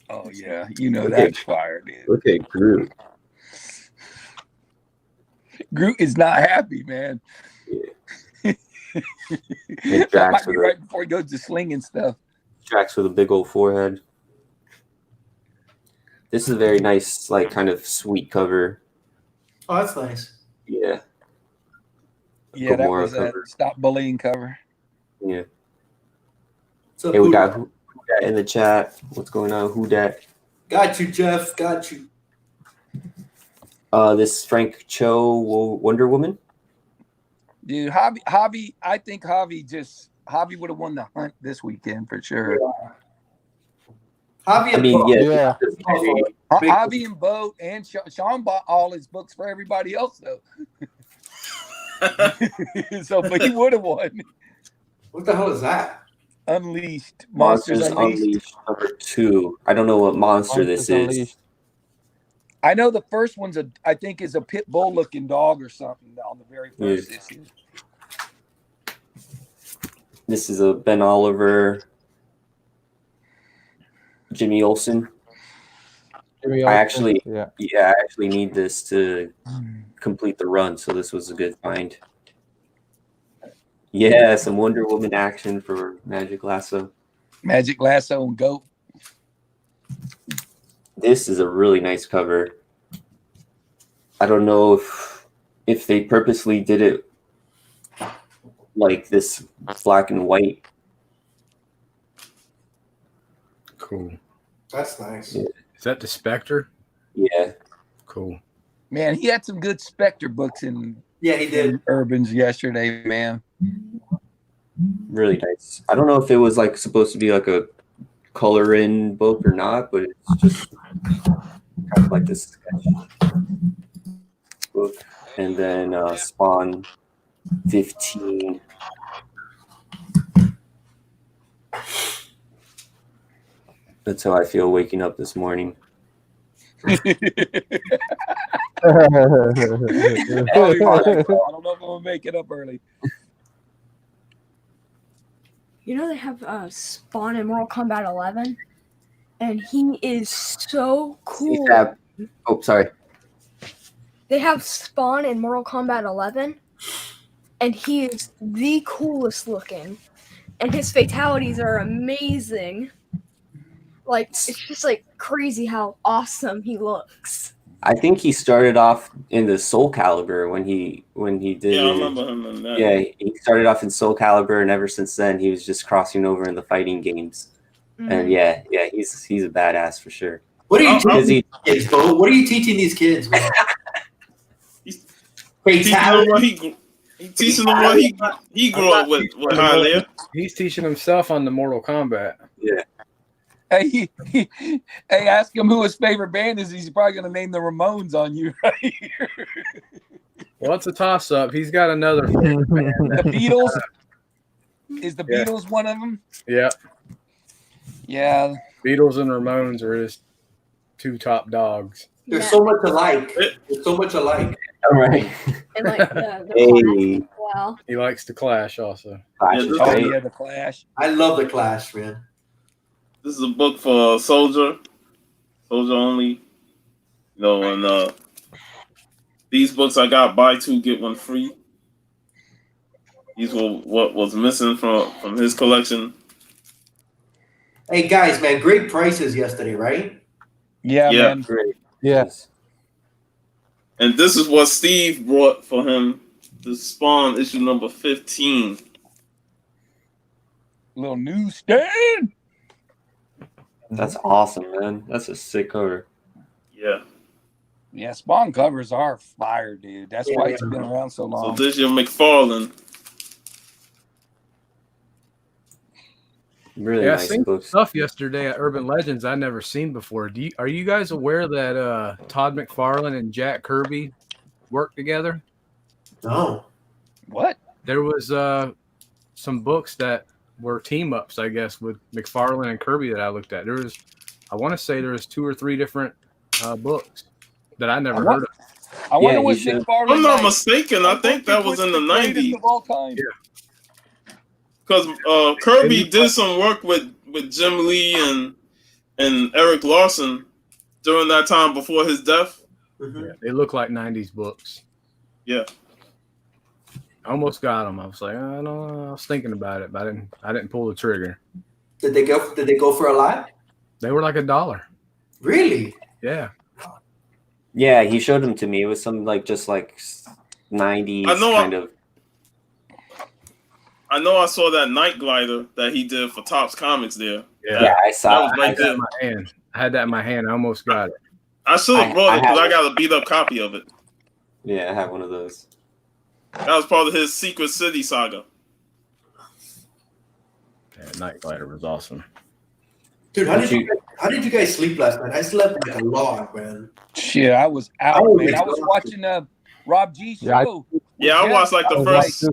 C: Oh yeah, you know
A: Okay.
C: that's fire, dude.
A: Look at Groot.
C: Groot is not happy, man.
A: And
C: That
A: Drax
C: might be
A: with,
C: right before he goes to slinging stuff.
A: Drax with a big old forehead. This is a very nice, like, kind of sweet cover.
D: Oh, that's nice.
A: Yeah.
C: Yeah, that
A: Gamora
C: was a
A: cover.
C: Stop Bullying cover.
A: Yeah.
D: So
A: Hey, we got who dat in the chat. What's going on? Who dat?
D: got you, Jeff. Got you.
A: This Frank Cho Wonder Woman.
C: Dude, Javi, I think Javi would have won the hunt this weekend for sure.
D: Javi
A: I mean,
D: Bo.
A: yeah.
C: Javi and Bo and Sean bought all his books for everybody else though. So, but he would have won.
D: What the hell is that?
C: Unleashed. Monsters Unleashed.
A: number 2. I don't know what monster this
E: Monsters
A: is.
E: Unleashed.
C: I know the first one's I think is a pit bull looking dog or something on the very first issue.
A: This is a Ben Oliver, Jimmy Olsen.
E: Jimmy
A: I
E: Olsen,
A: actually,
E: yeah.
A: I actually need this to complete the run, so this was a good find. Yeah, some Wonder Woman action for Magic Lasso.
C: Magic Lasso and Goat.
A: This is a really nice cover. I don't know if they purposely did it like this black and white.
B: Cool.
D: That's nice.
A: Yeah.
B: Is that the Spectre?
A: Yeah.
B: Cool.
C: Man, he had some good Spectre books in
D: Yeah, he did.
C: Urbans yesterday, man.
A: Really nice. I don't know if it was like supposed to be like a color in book or not, but it's just kind of like this sketch book. And then Spawn 15. That's how I feel waking up this morning.
C: Oh, I don't know if I'm gonna make it up early.
G: You know they have Spawn in Mortal Kombat 11, and he is so cool.
A: Oh, sorry.
G: They have Spawn in Mortal Kombat 11, and he is the coolest looking, and his fatalities are amazing. Like, it's just like crazy how awesome he looks.
A: I think he started off in the Soul Calibur when he did.
F: Yeah, I remember him in that.
A: Yeah, he started off in Soul Calibur, and ever since then he was just crossing over in the fighting games.
G: Mm-hmm.
A: And yeah, he's a badass for sure.
D: What are you
A: Because
D: teaching these kids, Bo? What are you teaching these kids, man?
F: Teaching them what he grew up with Hialeah.
B: He's teaching himself on the Mortal Kombat.
A: Yeah.
C: Hey, ask him who his favorite band is. He's probably gonna name the Ramones on you right here.
B: Well, it's a toss-up. He's got another favorite band.
C: The Beatles. Is the Beatles one of them?
B: Yeah.
C: Yeah.
B: Beatles and Ramones are his 2 top dogs.
D: There's so much alike. There's so much alike.
A: All right.
G: And like the
A: Hey.
G: Clash as well.
B: He likes the Clash also.
A: Clash is
C: Oh
A: great.
C: yeah, the Clash.
D: I love the Clash, man.
F: This is a book for soldier only. You know, and these books I got buy 2 get 1 free. These were what was missing from his collection.
D: Hey guys, man, great prices yesterday, right?
C: Yeah,
F: Yeah.
C: man.
A: Great.
E: Yes.
F: And this is what Steve brought for him The Spawn issue number 15.
C: Little newsstand.
A: That's awesome, man. That's a sick cover.
F: Yeah.
C: Yeah, Spawn covers are fire, dude. That's why it's been around so
F: So
C: long.
F: this year McFarlane.
A: Really
B: Yeah, I
A: nice
B: seen
A: books.
B: stuff yesterday at Urban Legends I never seen before. Are you guys aware that Todd McFarlane and Jack Kirby work together?
D: No.
C: What?
B: There was some books that were team ups, I guess, with McFarlane and Kirby that I looked at. I want to say there was 2 or 3 different books that I never heard of.
C: I wonder
A: Yeah,
C: what
A: he should.
C: McFarlane.
F: I'm not mistaken. I think that was in the
C: greatest
F: 90s.
C: of all time.
B: Yeah.
F: Because Kirby did some work with Jim Lee and Eric Larson during that time before his death.
B: Yeah, they look like 90s books.
F: Yeah.
B: I almost got them. I was like, I don't know. I was thinking about it, but I didn't pull the trigger.
D: Did they go for a lot?
B: They were like $1.
D: Really?
B: Yeah.
A: Yeah, he showed them to me. It was some just 90s kind of.
F: I know I saw that Night Glider that he did for Topps Comics there.
A: Yeah, I saw
F: that. Was right there.
B: In my hand. I had that in my hand. I almost got it.
F: I should have brought it because I got a beat up copy of it.
A: Yeah, I have one of those.
F: That was part of his Secret City saga.
B: Yeah, Night Glider was awesome.
D: Dude, how did you guys sleep last night? I slept like a log, man.
C: Shit, I was out, man. I was watching Rob G show.
F: Yeah, I watched like the first.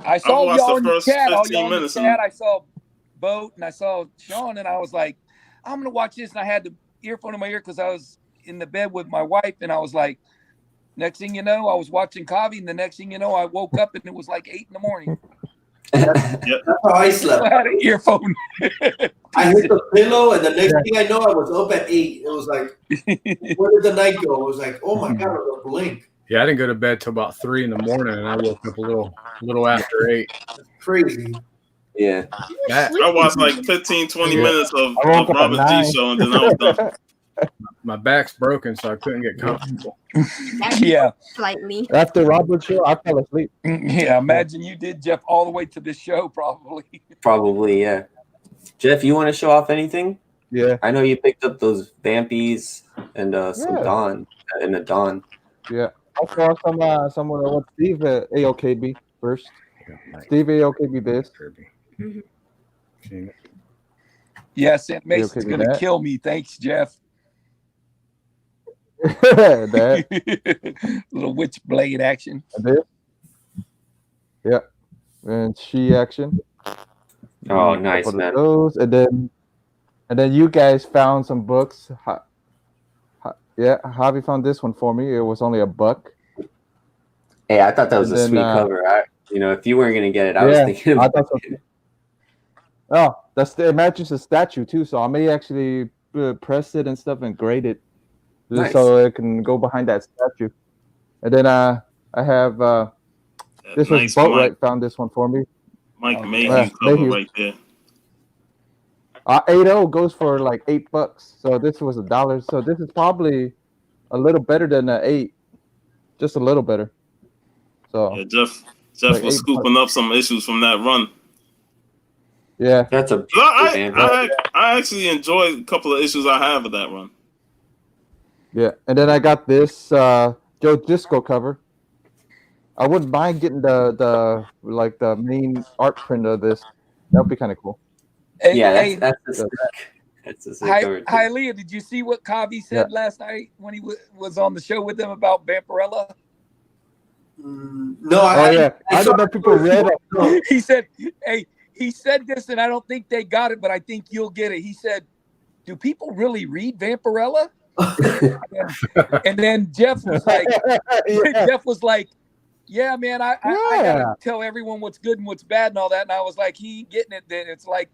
C: I saw y'all in the chat. All
F: 15
C: y'all in the
F: minutes.
C: chat. I saw Boat and I saw Sean, and I was like, I'm gonna watch this. And I had the earphone in my ear because I was in the bed with my wife, and I was like, next thing you know, I was watching Kavi, and the next thing you know, I woke up and it was like 8 a.m.
D: That's how I slept.
C: I had an earphone.
D: I hit the pillow, and the next thing I know, I was up at 8. It was like, where did the night go? It was like, oh my god, it was a blink.
B: Yeah, I didn't go to bed till about 3 a.m, and I woke up a little after 8.
D: That's crazy.
A: Yeah.
F: I watched like 15, 20 minutes of Robert G show, and then I was done.
B: My back's broken, so I couldn't get comfortable.
C: Yeah.
H: Slightly.
E: After Robert show, I fell asleep.
C: Yeah, imagine you did, Jeff, all the way to this show, probably.
A: Probably, yeah. Jeff, you want to show off anything?
E: Yeah.
A: I know you picked up those Vampies and some Dawn and a Dawn.
E: Yeah. I saw someone that wants Steve at AOKB first. Steve AOKB this.
B: Mm-hmm.
C: Yes, Aunt Mason's
E: okay with
C: gonna
E: that?
C: kill me. Thanks, Jeff.
E: That.
C: Little witch blade action.
E: And this. Yeah. And she action.
A: Oh, nice, man.
E: Those. And then you guys found some books. Yeah, Javi found this one for me. It was only $1.
A: Hey, I thought that was
E: And
A: a
E: then,
A: sweet cover. If you weren't gonna get it, I was thinking about
E: I thought so. Oh, it matches the statue too, so I may actually press it and stuff and grade it,
A: Nice.
E: so it can go behind that statue. And then I have this was Boatwright found this one for me.
F: Mike Mayhew cover right there.
E: 8.0 goes for like $8, so this was $1. So this is probably a little better than an 8, just a little better. So
F: yeah, Jeff was scooping up some issues from that run.
E: Yeah,
A: that's a.
F: I actually enjoyed a couple of issues I have of that run.
E: Yeah, and then I got this Joe Disco cover. I wouldn't mind getting the main art print of this. That would be kind of cool.
C: Hey,
A: that's a sick cover.
C: Hi, Leah. Did you see what Kavi said last night when he was on the show with them about Vampirella?
D: No,
E: I don't know. People read it.
C: He said, "Hey." He said this, and I don't think they got it, but I think you'll get it. He said, "Do people really read Vampirella?" and then Jeff was like, "Yeah, man, I gotta tell everyone what's good and what's bad and all that." And I was like, "He ain't getting it." Then it's like,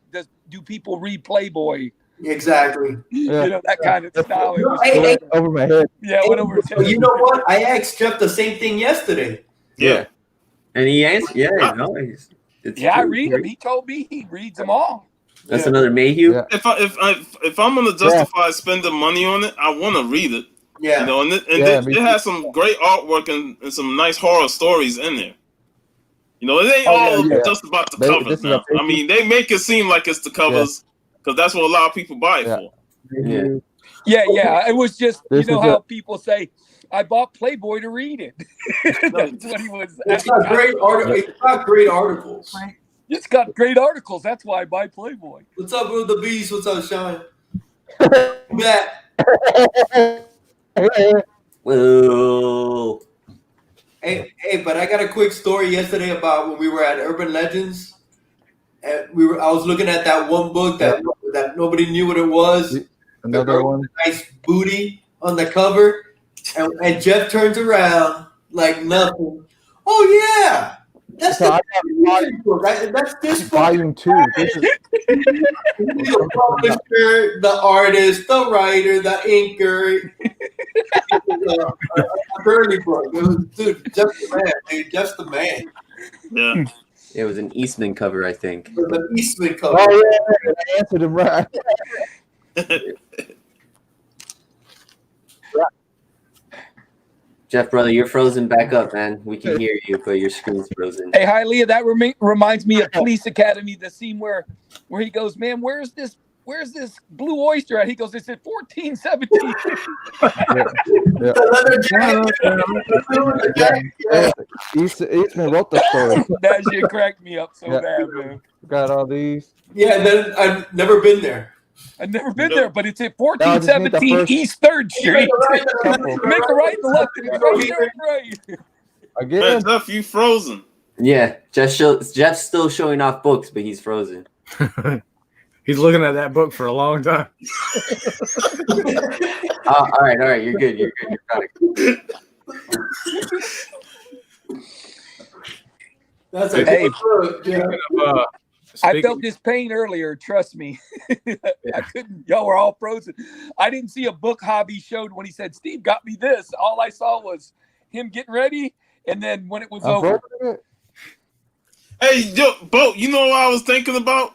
C: do people read Playboy?
D: Exactly.
C: You know, that kind of style. It was
D: Hey,
E: over my head.
C: Yeah, went over his head.
D: You know what? I asked Jeff the same thing yesterday.
F: Yeah.
A: And he answered. Yeah,
C: I read them. He told me he reads them all.
A: That's another Mayhew.
E: Yeah.
F: If I'm gonna justify spending money on it, I want to read it.
D: Yeah.
F: You know, and
E: Yeah,
F: it has some great artwork and some nice horror stories in there. You know, it ain't
C: Oh, yeah,
F: all
C: yeah.
F: just about the
E: This
F: covers
E: is a
F: now. I
E: preview.
F: mean, they make it seem like it's the covers because that's what a lot of people buy it
E: Yeah.
F: for.
A: Yeah.
C: Yeah. It was just,
E: This
C: you know
E: is
C: how people say, I bought Playboy to read it. That's what he was.
D: It's got great It's got great articles.
C: It's got great articles. That's why I buy Playboy.
D: What's up with the beast? What's up, Sean? That.
A: Whoa.
D: Hey, but I got a quick story yesterday about when we were at Urban Legends. And I was looking at that one book that nobody knew what it was.
E: Another
D: The girl
E: one.
D: with the nice booty on the cover, and Jeff turns around like nothing. Oh yeah, that's
E: So I
D: that's this book.
E: Volume 2. This is
D: The publisher, the artist, the writer, the inker. A girly book. It was, dude, just the man, dude, just the man.
F: Yeah.
A: It was an Eastman cover, I think.
D: It was an Eastman cover.
E: Oh yeah, I answered him right.
A: Jeff, brother, you're frozen back up, man. We can hear you, but your screen's frozen.
C: Hey, hi, Leah. That reminds me of Police Academy, the scene where he goes, man, where's this Blue Oyster at? He goes, it's at 1417.
E: Eastman wrote the story.
C: That shit cracked me up so bad, man.
E: Got all these.
D: Yeah, and then I've never been there.
C: I've never been there, but it's at 1417 East 3rd Street. Make a right and left. And right.
E: Again.
F: Jeff, you frozen.
A: Yeah, Jeff's still showing off books, but he's frozen.
B: He's looking at that book for a long time.
A: All right. You're good. You're got it.
D: That's a
C: hey.
D: yeah.
C: I felt this pain earlier. Trust me. I couldn't. Y'all were all frozen. I didn't see a book hobby showed when he said, Steve got me this. All I saw was him getting ready. And then when it was over.
F: Hey, yo, Bo, you know what I was thinking about?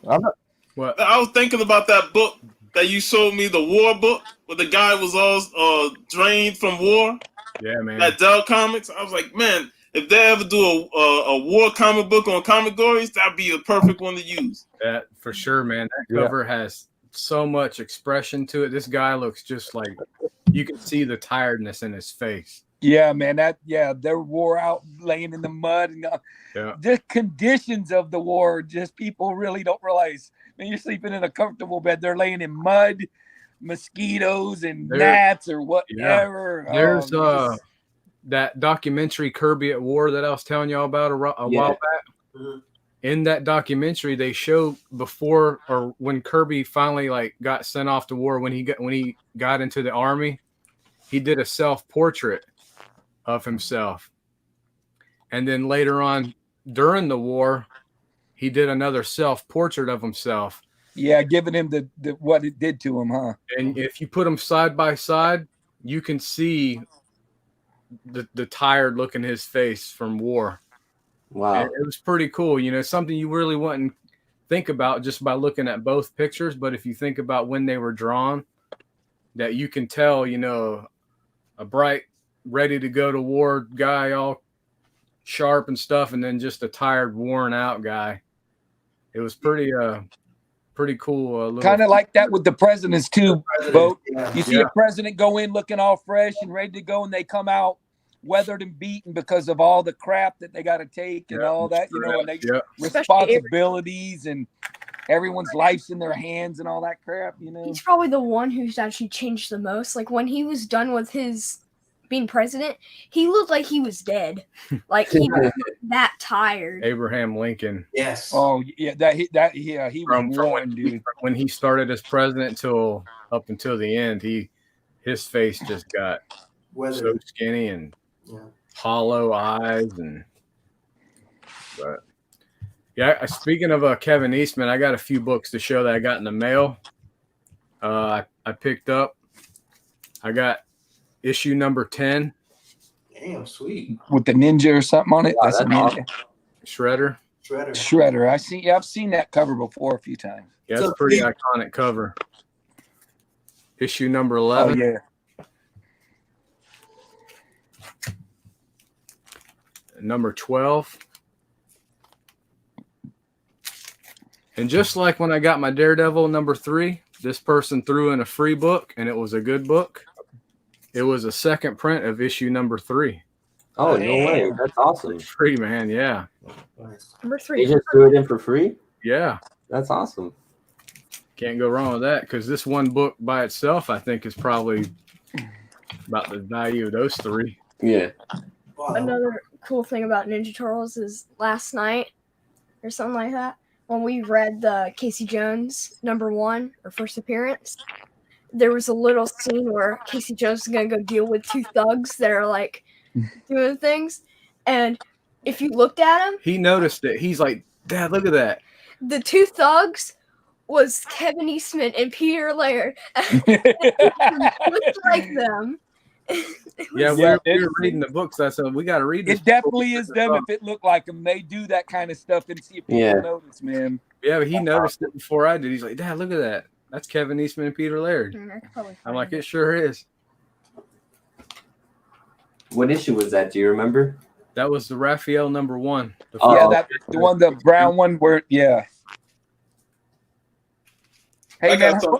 B: What?
F: I was thinking about that book that you showed me, the war book, where the guy was all drained from war.
B: Yeah, man.
F: At Dell Comics. I was like, man, if they ever do a war comic book on Comic-Gories, that'd be the perfect one to use.
B: That for sure, man. That cover has so much expression to it. This guy looks just like you can see the tiredness in his face.
C: Yeah, man. They're wore out, laying in the mud, and the conditions of the war. Just people really don't realize. When you're sleeping in a comfortable bed, they're laying in mud, mosquitoes, and gnats or whatever.
B: Yeah. There's that documentary Kirby at War that I was telling y'all about a while back. Mm-hmm. In that documentary, they show before or when Kirby finally got sent off to war, when he got into the army, he did a self-portrait of himself. And then later on during the war, he did another self-portrait of himself.
C: Yeah, giving him the what it did to him, huh?
B: And if you put them side by side, you can see the tired look in his face from war.
A: Wow.
B: And it was pretty cool. You know, something you really wouldn't think about just by looking at both pictures. But if you think about when they were drawn, that you can tell, you know, a bright, ready to go to war guy, all sharp and stuff, and then just a tired, worn out guy. It was pretty cool.
C: Kind of like that with the presidents too, Bo. You see a president go in looking all fresh and ready to go, and they come out weathered and beaten because of all the crap that they got to take and all that, you know, and they responsibilities and everyone's life's in their hands and all that crap, you know.
G: He's probably the one who's actually changed the most. Like when he was done with his being president, he looked like he was dead. Like he was that tired.
B: Abraham Lincoln.
D: Yes.
C: Oh yeah, he was worn, dude.
B: When he started as president up until the end, his face just got so skinny and hollow eyes but yeah. Speaking of Kevin Eastman, I got a few books to show that I got in the mail. I picked up. I got issue number 10.
D: Damn, sweet.
C: With the ninja or something on it.
A: Wow,
C: that's a ninja.
B: Awesome.
C: Shredder. I've seen that cover before a few times.
B: Yeah, it's a pretty iconic cover. Issue number 11.
C: Oh yeah.
B: number 12. And just like when I got my Daredevil number 3, this person threw in a free book, and it was a good book. It was a second print of issue number 3.
A: Oh, no way. That's awesome.
B: Free, man. Yeah.
G: Number
A: They
G: 3.
A: just threw it in for free?
B: Yeah.
A: That's awesome.
B: Can't go wrong with that, because this one book by itself, I think, is probably about the value of those 3.
A: Yeah.
G: Another cool thing about Ninja Turtles is last night or something like that, when we read the Casey Jones number 1 or first appearance, there was a little scene where Casey Jones is gonna go deal with 2 thugs that are like doing things, and if you looked at him,
B: He noticed it. He's like, Dad, look at that.
G: the 2 thugs was Kevin Eastman and Peter Laird. Looked like them.
B: Yeah, we
C: Yeah,
B: were reading the books. I said, we got to read this.
C: It definitely is them if it looked like them. They do that kind of stuff and see if people
A: Yeah.
C: notice, man.
B: Yeah, but he noticed it before I did. He's like, Dad, look at that. That's Kevin Eastman and Peter Laird.
G: I could probably
B: I'm like,
G: find
B: it sure is.
A: What issue was that? Do you remember?
B: That was the Raphael number 1. The
A: Oh,
C: Yeah,
B: first-
C: that the one, the brown one, where Hey
F: I
C: man,
F: got some.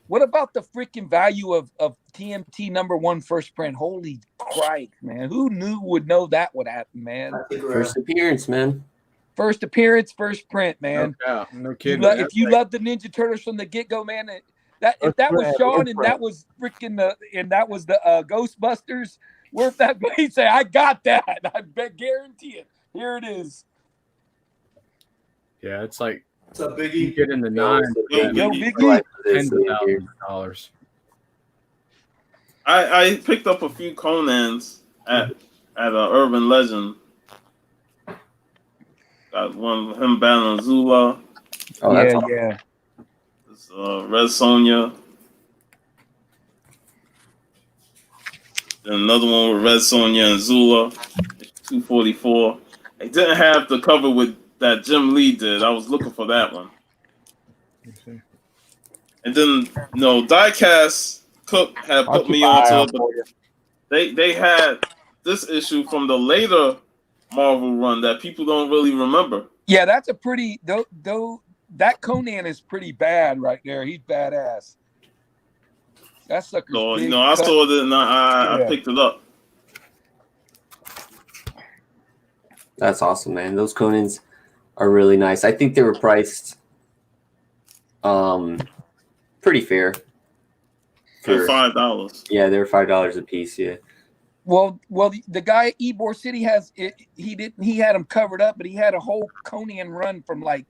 C: what about the freaking value of TMT number 1 first print? Holy Christ, man! Who would know that would happen, man?
A: First appearance, man.
C: First appearance, first print, man.
B: Yeah, no
C: You
B: kidding.
C: if you love the Ninja Turtles from the get go, man, if that was Sean and that was freaking the Ghostbusters, where if that he'd say, "I got that," I bet guarantee it. Here it is.
B: Yeah, it's like
D: What's up,
B: you
D: Biggie?
B: get in the 9s,
F: Yo,
C: Yo,
F: Biggie.
C: Biggie.
B: tens of thousands of dollars.
F: I picked up a few Conans at Urban Legend. Got one of him battling Zula.
A: Oh, that's
C: Yeah,
A: awesome.
C: yeah.
F: This, Red Sonja. And another one with Red Sonja and Zula. 244. They didn't have the cover with that Jim Lee did. I was looking for that one. And then Diecast Cook had put me onto it, but they had this issue from the later Marvel run that people don't really remember.
C: Yeah, that's a pretty though that Conan is pretty bad right there. He's badass. That sucker's
F: So
C: big
F: I
C: cut.
F: saw it and I
C: Yeah.
F: picked it up.
A: That's awesome, man. Those Conans are really nice. I think they were priced pretty fair.
F: For $5.
A: Yeah, they were $5 a piece, yeah.
C: Well, the guy at Ybor City he had them covered up, but he had a whole Conan run from like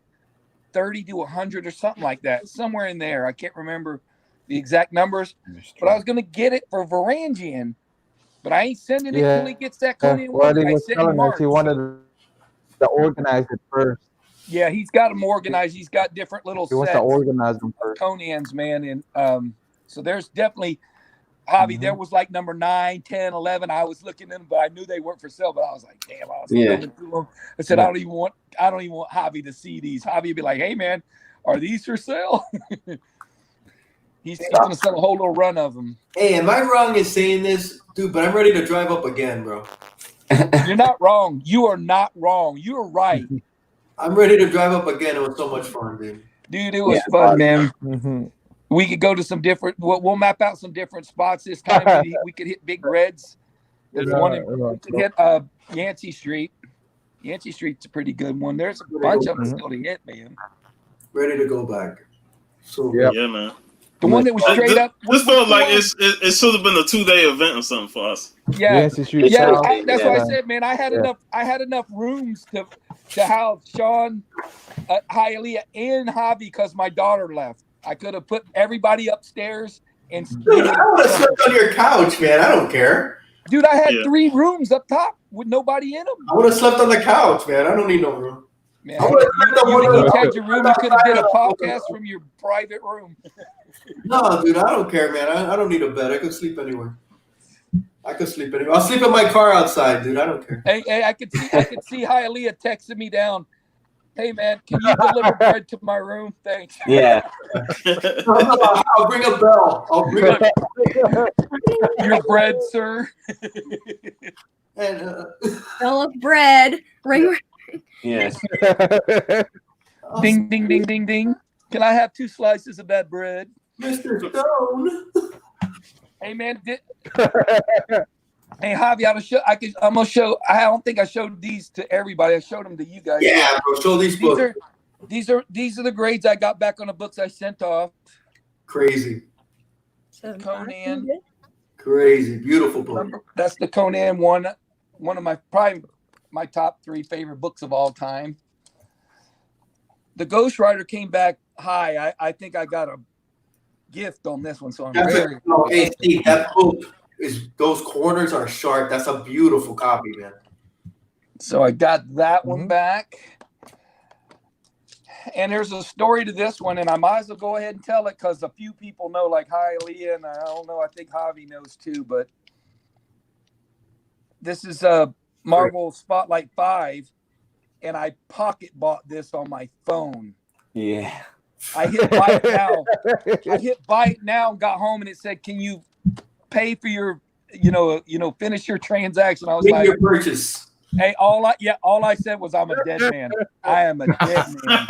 C: 30 to 100 or something like that, somewhere in there. I can't remember the exact numbers, but I was gonna get it for Varangian, but I ain't sending it till he gets that Conan
E: What
C: one.
E: he
C: I
E: was
C: sent in
E: telling us,
C: March.
E: he wanted to organize it first.
C: Yeah, he's got them organized. He's got different little
E: He wants
C: sets
E: to organize them
C: of
E: first.
C: Conans, man, and so there's definitely. Javi, there was like number 9, 10, 11. I was looking in them, but I knew they weren't for sale. But I was like, damn, I was thumbing through them. I said, I don't even want Javi to see these. Javi would be like, hey man, are these for sale? he's gonna sell a whole little run of them.
D: Hey, am I wrong in saying this, dude? But I'm ready to drive up again, bro.
C: You're not wrong. You are not wrong. You are right.
D: I'm ready to drive up again. It was so much fun, dude.
C: Dude, it was fun, man.
E: Mm-hmm.
C: We could go to some different. We'll map out some different spots this time. We could hit Big Reds. There's one. We could hit Yancey Street. Yancey Street's a pretty good one. There's a bunch of them still to hit, man.
D: Ready to go back. So
F: Yeah, man.
C: The one that was straight up.
F: This felt like it should have been a 2-day event or something for us.
C: Yeah,
E: Yancey Street
C: yeah.
E: South.
C: That's why I said, man, I had enough rooms to house Sean, Hialeah, and Javi because my daughter left. I could have put everybody upstairs and.
D: Dude, I would have slept on your couch, man. I don't care.
C: Dude, I had 3 rooms up top with nobody in them.
D: I would have slept on the couch, man. I don't need no room.
C: Man,
D: I would've slept on one of
C: you
D: the-
C: each had your room. You could have did a podcast from your private room.
D: No, dude, I don't care, man. I don't need a bed. I could sleep anywhere. I'll sleep in my car outside, dude. I don't care.
C: Hey, I could see Hialeah texting me down. Hey man, can you deliver bread to my room? Thanks.
A: Yeah.
D: I'll bring a bell. I'll bring a
C: Your bread, sir.
D: And
G: Bell of bread. Ring.
A: Yes.
C: Ding, ding, ding, ding, ding. Can I have 2 slices of that bread?
D: Mr. Stone.
C: Hey, man. Hey, Javi, I'm gonna show. I don't think I showed these to everybody. I showed them to you guys.
D: Yeah, bro. Show these books.
C: These are the grades I got back on the books I sent off.
D: Crazy.
C: Conan.
D: Crazy. Beautiful book.
C: That's the Conan one. One of my top 3 favorite books of all time. The Ghost Rider came back high. I think I got a gift on this one, so I'm very.
D: Hey, Steve, that book is, those corners are sharp. That's a beautiful copy, man.
C: So I got that one back. And there's a story to this one, and I might as well go ahead and tell it because a few people know, like Leah, and I don't know, I think Javi knows too, but this is a Marvel Spotlight 5, and I pocket bought this on my phone.
A: Yeah.
C: I hit buy it now and got home, and it said, can you pay for your, finish your transaction? I was like,
D: your purchase.
C: Hey, all I said was, I'm a dead man. I am a dead man.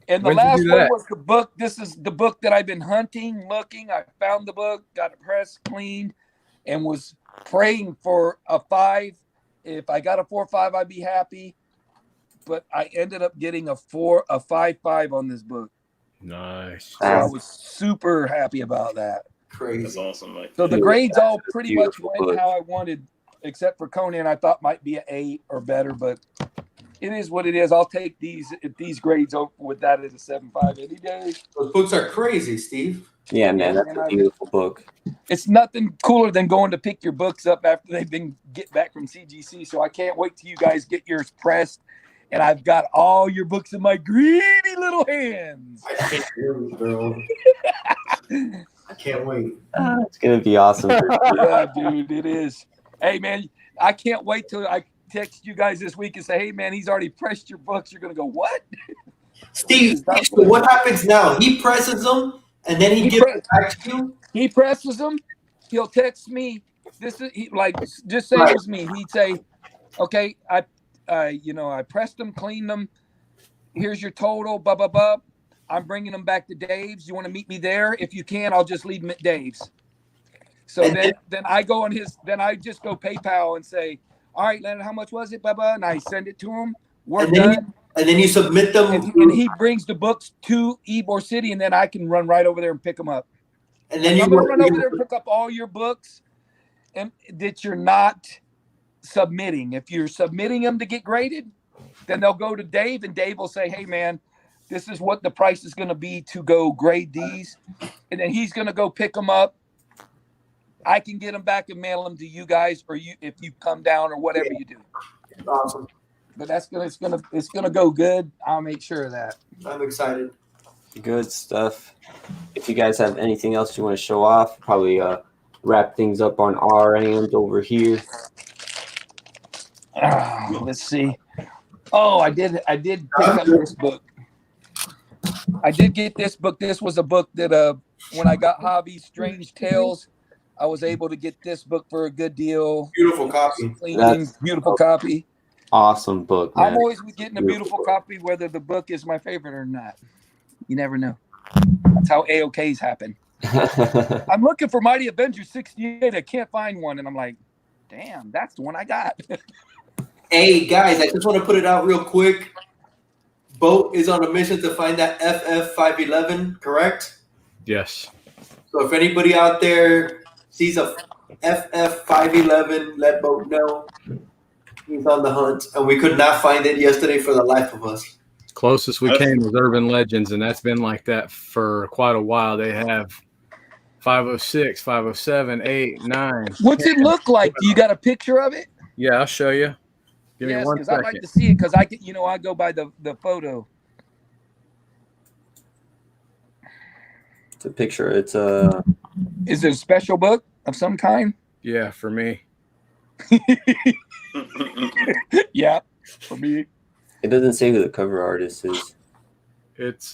C: And the last one was the book. This is the book that I've been hunting, looking. I found the book, got it pressed, cleaned, and was praying for a 5. If I got a 4.5, I'd be happy. But I ended up getting a 5.5 on this book.
B: Nice.
C: So I was super happy about that.
D: Crazy.
F: That's awesome, Mike.
C: So the grades all pretty much went how I wanted, except for Conan. I thought might be an 8 or better, but it is what it is. I'll take these grades over with that as a 7.5 any day.
D: Those books are crazy, Steve.
A: Yeah, man, that's a beautiful book.
C: It's nothing cooler than going to pick your books up after they've been get back from CGC. So I can't wait till you guys get yours pressed. And I've got all your books in my greedy little hands.
D: I can't wait, bro. I can't wait.
A: It's going to be awesome.
C: Yeah, dude, it is. Hey, man, I can't wait till I text you guys this week and say, hey, man, he's already pressed your books. You're going to go, what?
D: Steve, so what happens now? He presses them, and then he gives it back to you?
C: He presses them. He'll text me. This is just same as me. He'd say, okay, I pressed them, cleaned them. Here's your total, blah, blah, blah. I'm bringing them back to Dave's. You want to meet me there? If you can, I'll just leave them at Dave's. So then I go on I just go PayPal and say, all right, Leonard, how much was it? Blah, blah. And I send it to him. We're done.
D: And then you submit them.
C: And he brings the books to Ybor City, and then I can run right over there and pick them up.
D: And then
C: I'm going to run over there and pick up all your books and that you're not submitting. If you're submitting them to get graded, then they'll go to Dave, and Dave will say, hey, man, this is what the price is going to be to go grade these. And then he's going to go pick them up. I can get them back and mail them to you guys, or you if you come down or whatever you do.
D: Awesome.
C: But it's gonna go good. I'll make sure of that.
D: I'm excited.
A: Good stuff. If you guys have anything else you want to show off, probably wrap things up on our end over here.
C: Let's see. Oh, I did pick up this book. I did get this book. This was a book that when I got Javi's Strange Tales, I was able to get this book for a good deal.
D: Beautiful copy.
C: Beautiful copy.
A: Awesome book, man.
C: I'm always getting a beautiful copy, whether the book is my favorite or not. You never know. That's how AOKs happen. I'm looking for Mighty Avengers 68. I can't find one. And I'm like, damn, that's the one I got.
D: Hey, guys, I just want to put it out real quick. Boat is on a mission to find that FF511, correct?
B: Yes.
D: So if anybody out there sees a FF511, let Boat know. He's on the hunt, and we could not find it yesterday for the life of us.
B: Closest we came was Urban Legends, and that's been like that for quite a while. They have 506, 507, 8, 9.
C: What's 10. It look like? Do you got a picture of it?
B: Yeah, I'll show you. Give me 1 second.
C: I'd like to see it because I go by the photo.
A: It's a picture. It's
C: Is it a special book of some kind?
B: Yeah, for me.
C: Yeah, for me.
A: It doesn't say who the cover artist is.
B: It's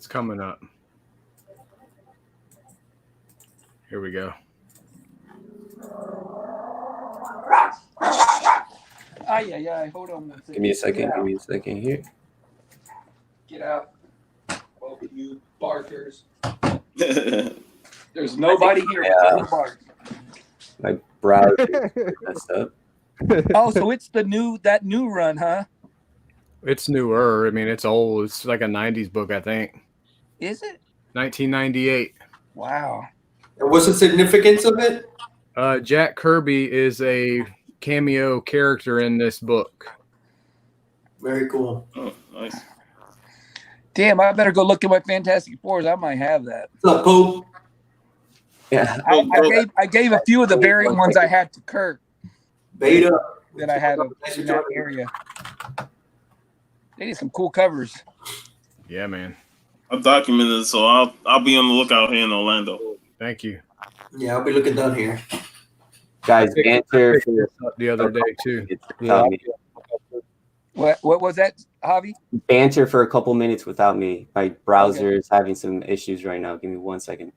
B: coming up. Here we go.
C: Hold on one second.
A: Give me a second. Give me a second here.
C: Get out. Both of you barkers. There's nobody here but little bark.
A: My browser messed up.
C: Oh, so it's that new run, huh?
B: It's newer. I mean, it's old. It's like a 90s book, I think.
C: Is it?
B: 1998.
C: Wow.
D: And what's the significance of it?
B: Jack Kirby is a cameo character in this book.
D: Very cool.
F: Oh, nice.
C: Damn, I better go look at my Fantastic Fours. I might have that.
D: What's up, Pope?
A: Yeah.
C: I gave a few of the variant ones I had to Kirk
D: Beta.
C: that I had
D: Nice
C: in
D: to
C: that
D: join you.
C: area. They did some cool covers.
B: Yeah, man.
F: I've documented it, so I'll be on the lookout here in Orlando.
B: Thank you.
D: Yeah, I'll be looking down here.
A: Guys, banter
B: Picked this up the other day too.
E: Yeah.
C: What was that, Javi?
A: Banter for a couple minutes without me. My browser is having some issues right now. Give me 1 second.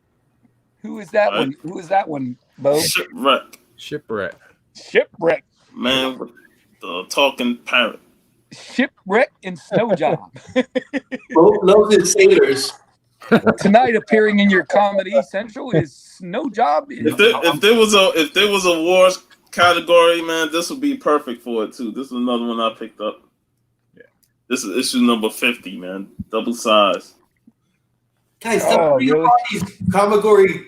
C: Who is that one? Who is that one, Bo?
F: Shipwreck.
C: Shipwreck.
F: Man with the talking parrot.
C: Shipwreck and Snow Job.
D: Pope loves his sailors.
C: Tonight appearing in your Comedy Central is Snow Job.
F: If there was a wars category, man, this would be perfect for it too. This is another one I picked up. Yeah. This is issue number 50, man. Double size.
D: Guys, stop putting
C: really?
D: all these category,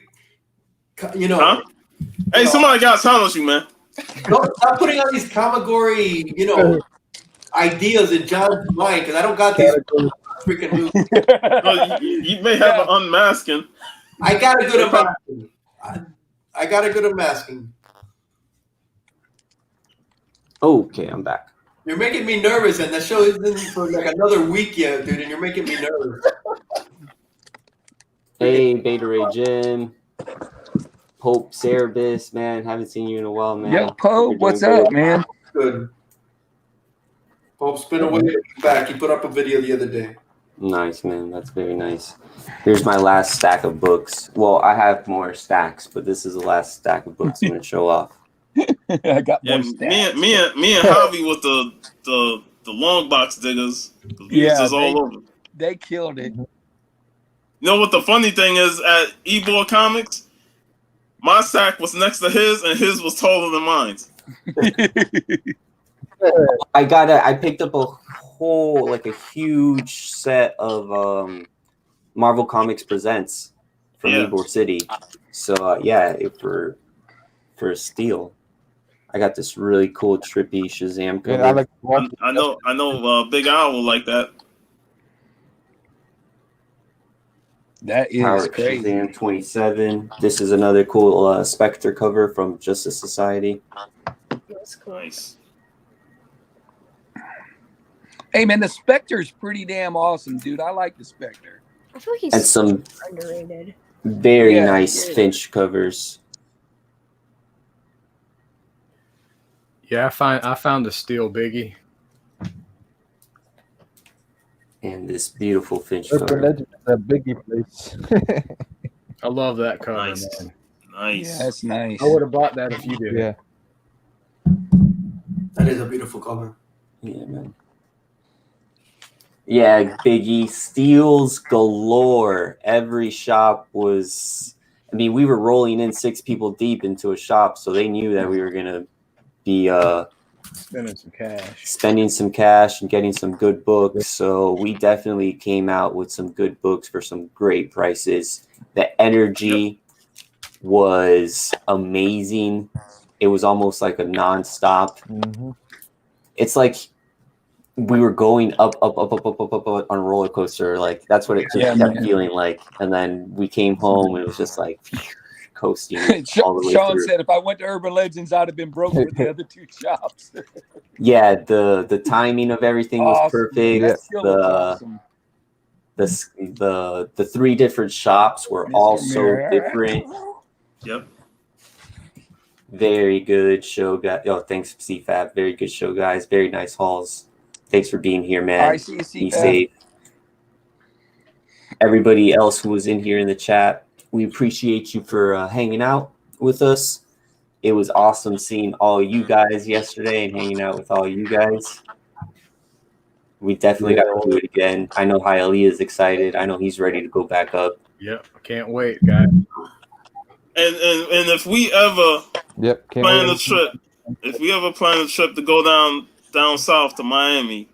D: you know.
F: Huh? Hey, somebody got to silence you, man.
D: Stop putting all these category, you know, ideas in John's mind, because I don't got these freaking moves.
F: No, you may have an unmasking.
D: I got a good unmasking. I got a good unmasking.
A: Okay, I'm back.
D: You're making me nervous, and the show isn't for like another week yet, dude, and you're making me nervous.
A: Hey, Beta Ray Jim. Pope Cerebus, man. Haven't seen you in a while, man.
C: Yo, Pope,
A: You're
C: what's
A: doing
C: up,
A: good.
C: man?
D: Good. Pope's been away, he's back. He put up a video the other day.
A: Nice, man. That's very nice. Here's my last stack of books. Well, I have more stacks, but this is the last stack of books I'm going to show off.
C: I got
F: Yeah,
C: more stats.
F: me and Javi with the long box diggers.
C: Yeah,
F: Just all over.
C: They killed it.
F: You know what the funny thing is at Ebor Comics? My sack was next to his, and his was taller than mine.
A: I picked up a whole, like a huge set of Marvel Comics Presents from Ybor City. So for a steal, I got this really cool trippy Shazam cover.
E: Yeah,
F: I know. Big Al will like that.
C: That is
A: Power
C: crazy.
A: Shazam 27. This is another cool Spectre cover from Justice Society.
G: That's cool.
F: Nice.
C: Hey, man, the Spectre's pretty damn awesome, dude. I like the Spectre.
G: I feel like
A: And
G: he's
A: some
G: underrated.
A: very
C: Yeah,
A: nice
C: yeah.
A: Finch covers.
B: Yeah, I found a steel biggie.
A: And this beautiful Finch
E: Urban
A: cover.
E: Legend is a biggie place.
B: I love that cover,
F: Nice.
B: man.
F: Nice.
C: Yeah, that's nice.
B: I would have bought that if you did.
E: Yeah.
D: That is a beautiful cover.
A: Yeah, man. Yeah, Biggie. Steals galore. Every shop was, I mean, we were rolling in 6 people deep into a shop, so they knew that we were going to be
B: Spending some cash.
A: spending some cash and getting some good books. So we definitely came out with some good books for some great prices. The energy was amazing. It was almost like a nonstop.
E: Mm-hmm.
A: It's like we were going up on a roller coaster. Like that's what it just kept feeling like. And then we came home and it was just like coasting all the way
C: Sean
A: through.
C: said, if I went to Urban Legends, I'd have been broke with the other 2 shops.
A: Yeah, the timing of everything was
C: Awesome.
A: perfect.
C: That still looks awesome.
A: The 3 different shops were all so
C: Mirror.
A: different.
F: Yep.
A: Very good show, guys. Oh, thanks, CFAB. Very good show, guys. Very nice hauls. Thanks for being here, man.
C: All right, see you,
A: Be
C: CFAB.
A: safe. Everybody else who was in here in the chat, we appreciate you for hanging out with us. It was awesome seeing all you guys yesterday and hanging out with all you guys. We definitely got to do it again. I know Hialeah is excited. I know he's ready to go back up.
B: Yep, I can't wait, guys.
F: And if we ever plan a
E: wait.
F: trip, if we ever plan a trip to go down south to Miami,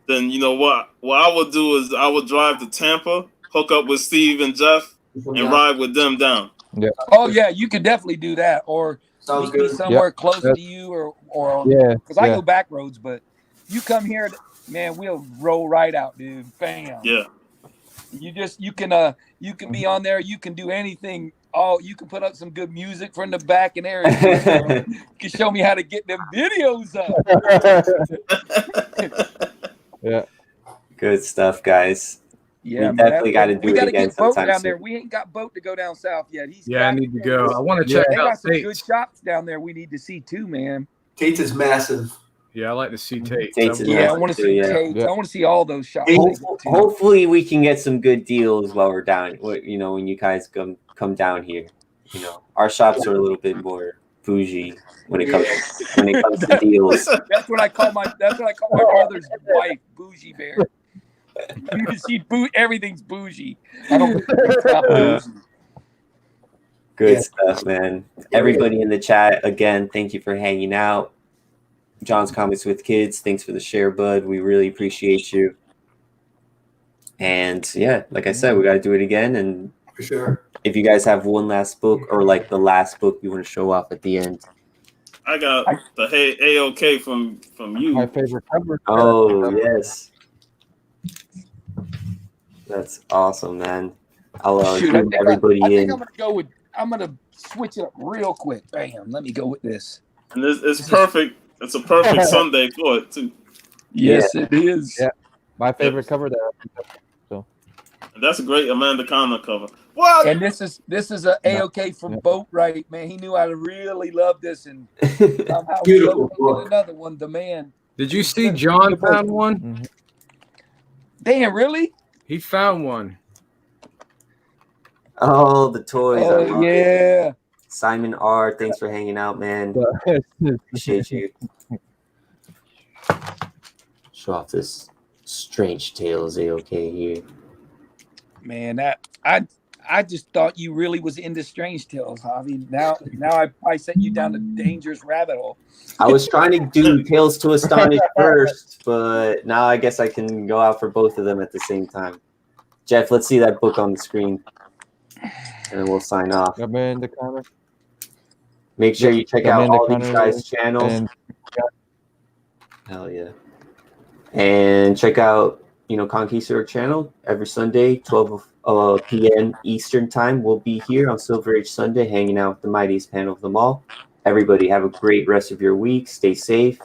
F: then you know what I would do is I would drive to Tampa, hook up with Steve and Jeff, and ride with them down.
E: Yeah.
C: Oh yeah, you could definitely do that, or
D: Sounds
C: meet me
D: good.
C: somewhere close to you, or
E: Yeah.
C: because I go back roads, but you come here, man, we'll roll right out, dude. Bam.
F: Yeah.
C: You can be on there. You can do anything. Oh, you can put up some good music from the back and everything. You can show me how to get them videos up.
E: Yeah.
A: Good stuff, guys.
C: Yeah,
A: we definitely got to do it again
C: get Boat
A: sometime
C: down
A: soon.
C: there. We ain't got Boat to go down south yet.
B: I need to go. I want to check
C: They
B: out
C: got some good
B: Tate's.
C: shops down there. We need to see too, man.
D: Tate's is massive.
B: Yeah, I like to see Tate's.
A: Tate's is
C: Yeah, I
A: massive
C: want to
A: too,
C: see
A: yeah.
C: Tate's. I want to see all those shops.
A: Hopefully, we can get some good deals while we're down. You know, when you guys come down here. You know, our shops are a little bit more bougie when it comes to deals.
C: That's what I call my brother's wife, Bougie Bear. Everything's bougie. I don't bougie.
A: Good stuff, man. Everybody in the chat, again, thank you for hanging out. John's Comics with Kids, thanks for the share, bud. We really appreciate you. And yeah, like I said, we got to do it again. And
D: for sure,
A: if you guys have one last book or like the last book you want to show off at the end.
F: I got the AOK from you.
E: My favorite cover.
A: Oh yes, that's awesome, man. I'll group everybody in.
C: I'm gonna switch it up real quick. Bam. Let me go with this.
F: And it's perfect. It's a perfect Sunday for it too.
C: Yes, it is.
E: Yeah, my favorite cover there. So.
F: And that's a great Amanda Conner cover. What?
C: And this is a AOK from Boat Right, man. He knew I really loved this, and somehow
D: beautiful
C: get another one. The man.
B: Did you see John found one?
E: Mm-hmm.
C: Damn, really?
B: He found one.
A: Oh, the toys.
C: Oh, yeah.
A: Simon R, thanks for hanging out, man. Appreciate you. Show off this Strange Tales AOK here.
C: Man, that I just thought you really was into Strange Tales, Javi. Now I sent you down a dangerous rabbit hole.
A: I was trying to do Tales to Astonish first, but now I guess I can go out for both of them at the same time. Jeff, let's see that book on the screen, and then we'll sign off.
E: Amanda Conner.
A: Make sure you check out all these guys' channels. Hell yeah. And check out, Conquistador channel every Sunday, 12 p.m. Eastern time. We'll be here on Silver Age Sunday hanging out with the mightiest panel of them all. Everybody have a great rest of your week. Stay safe.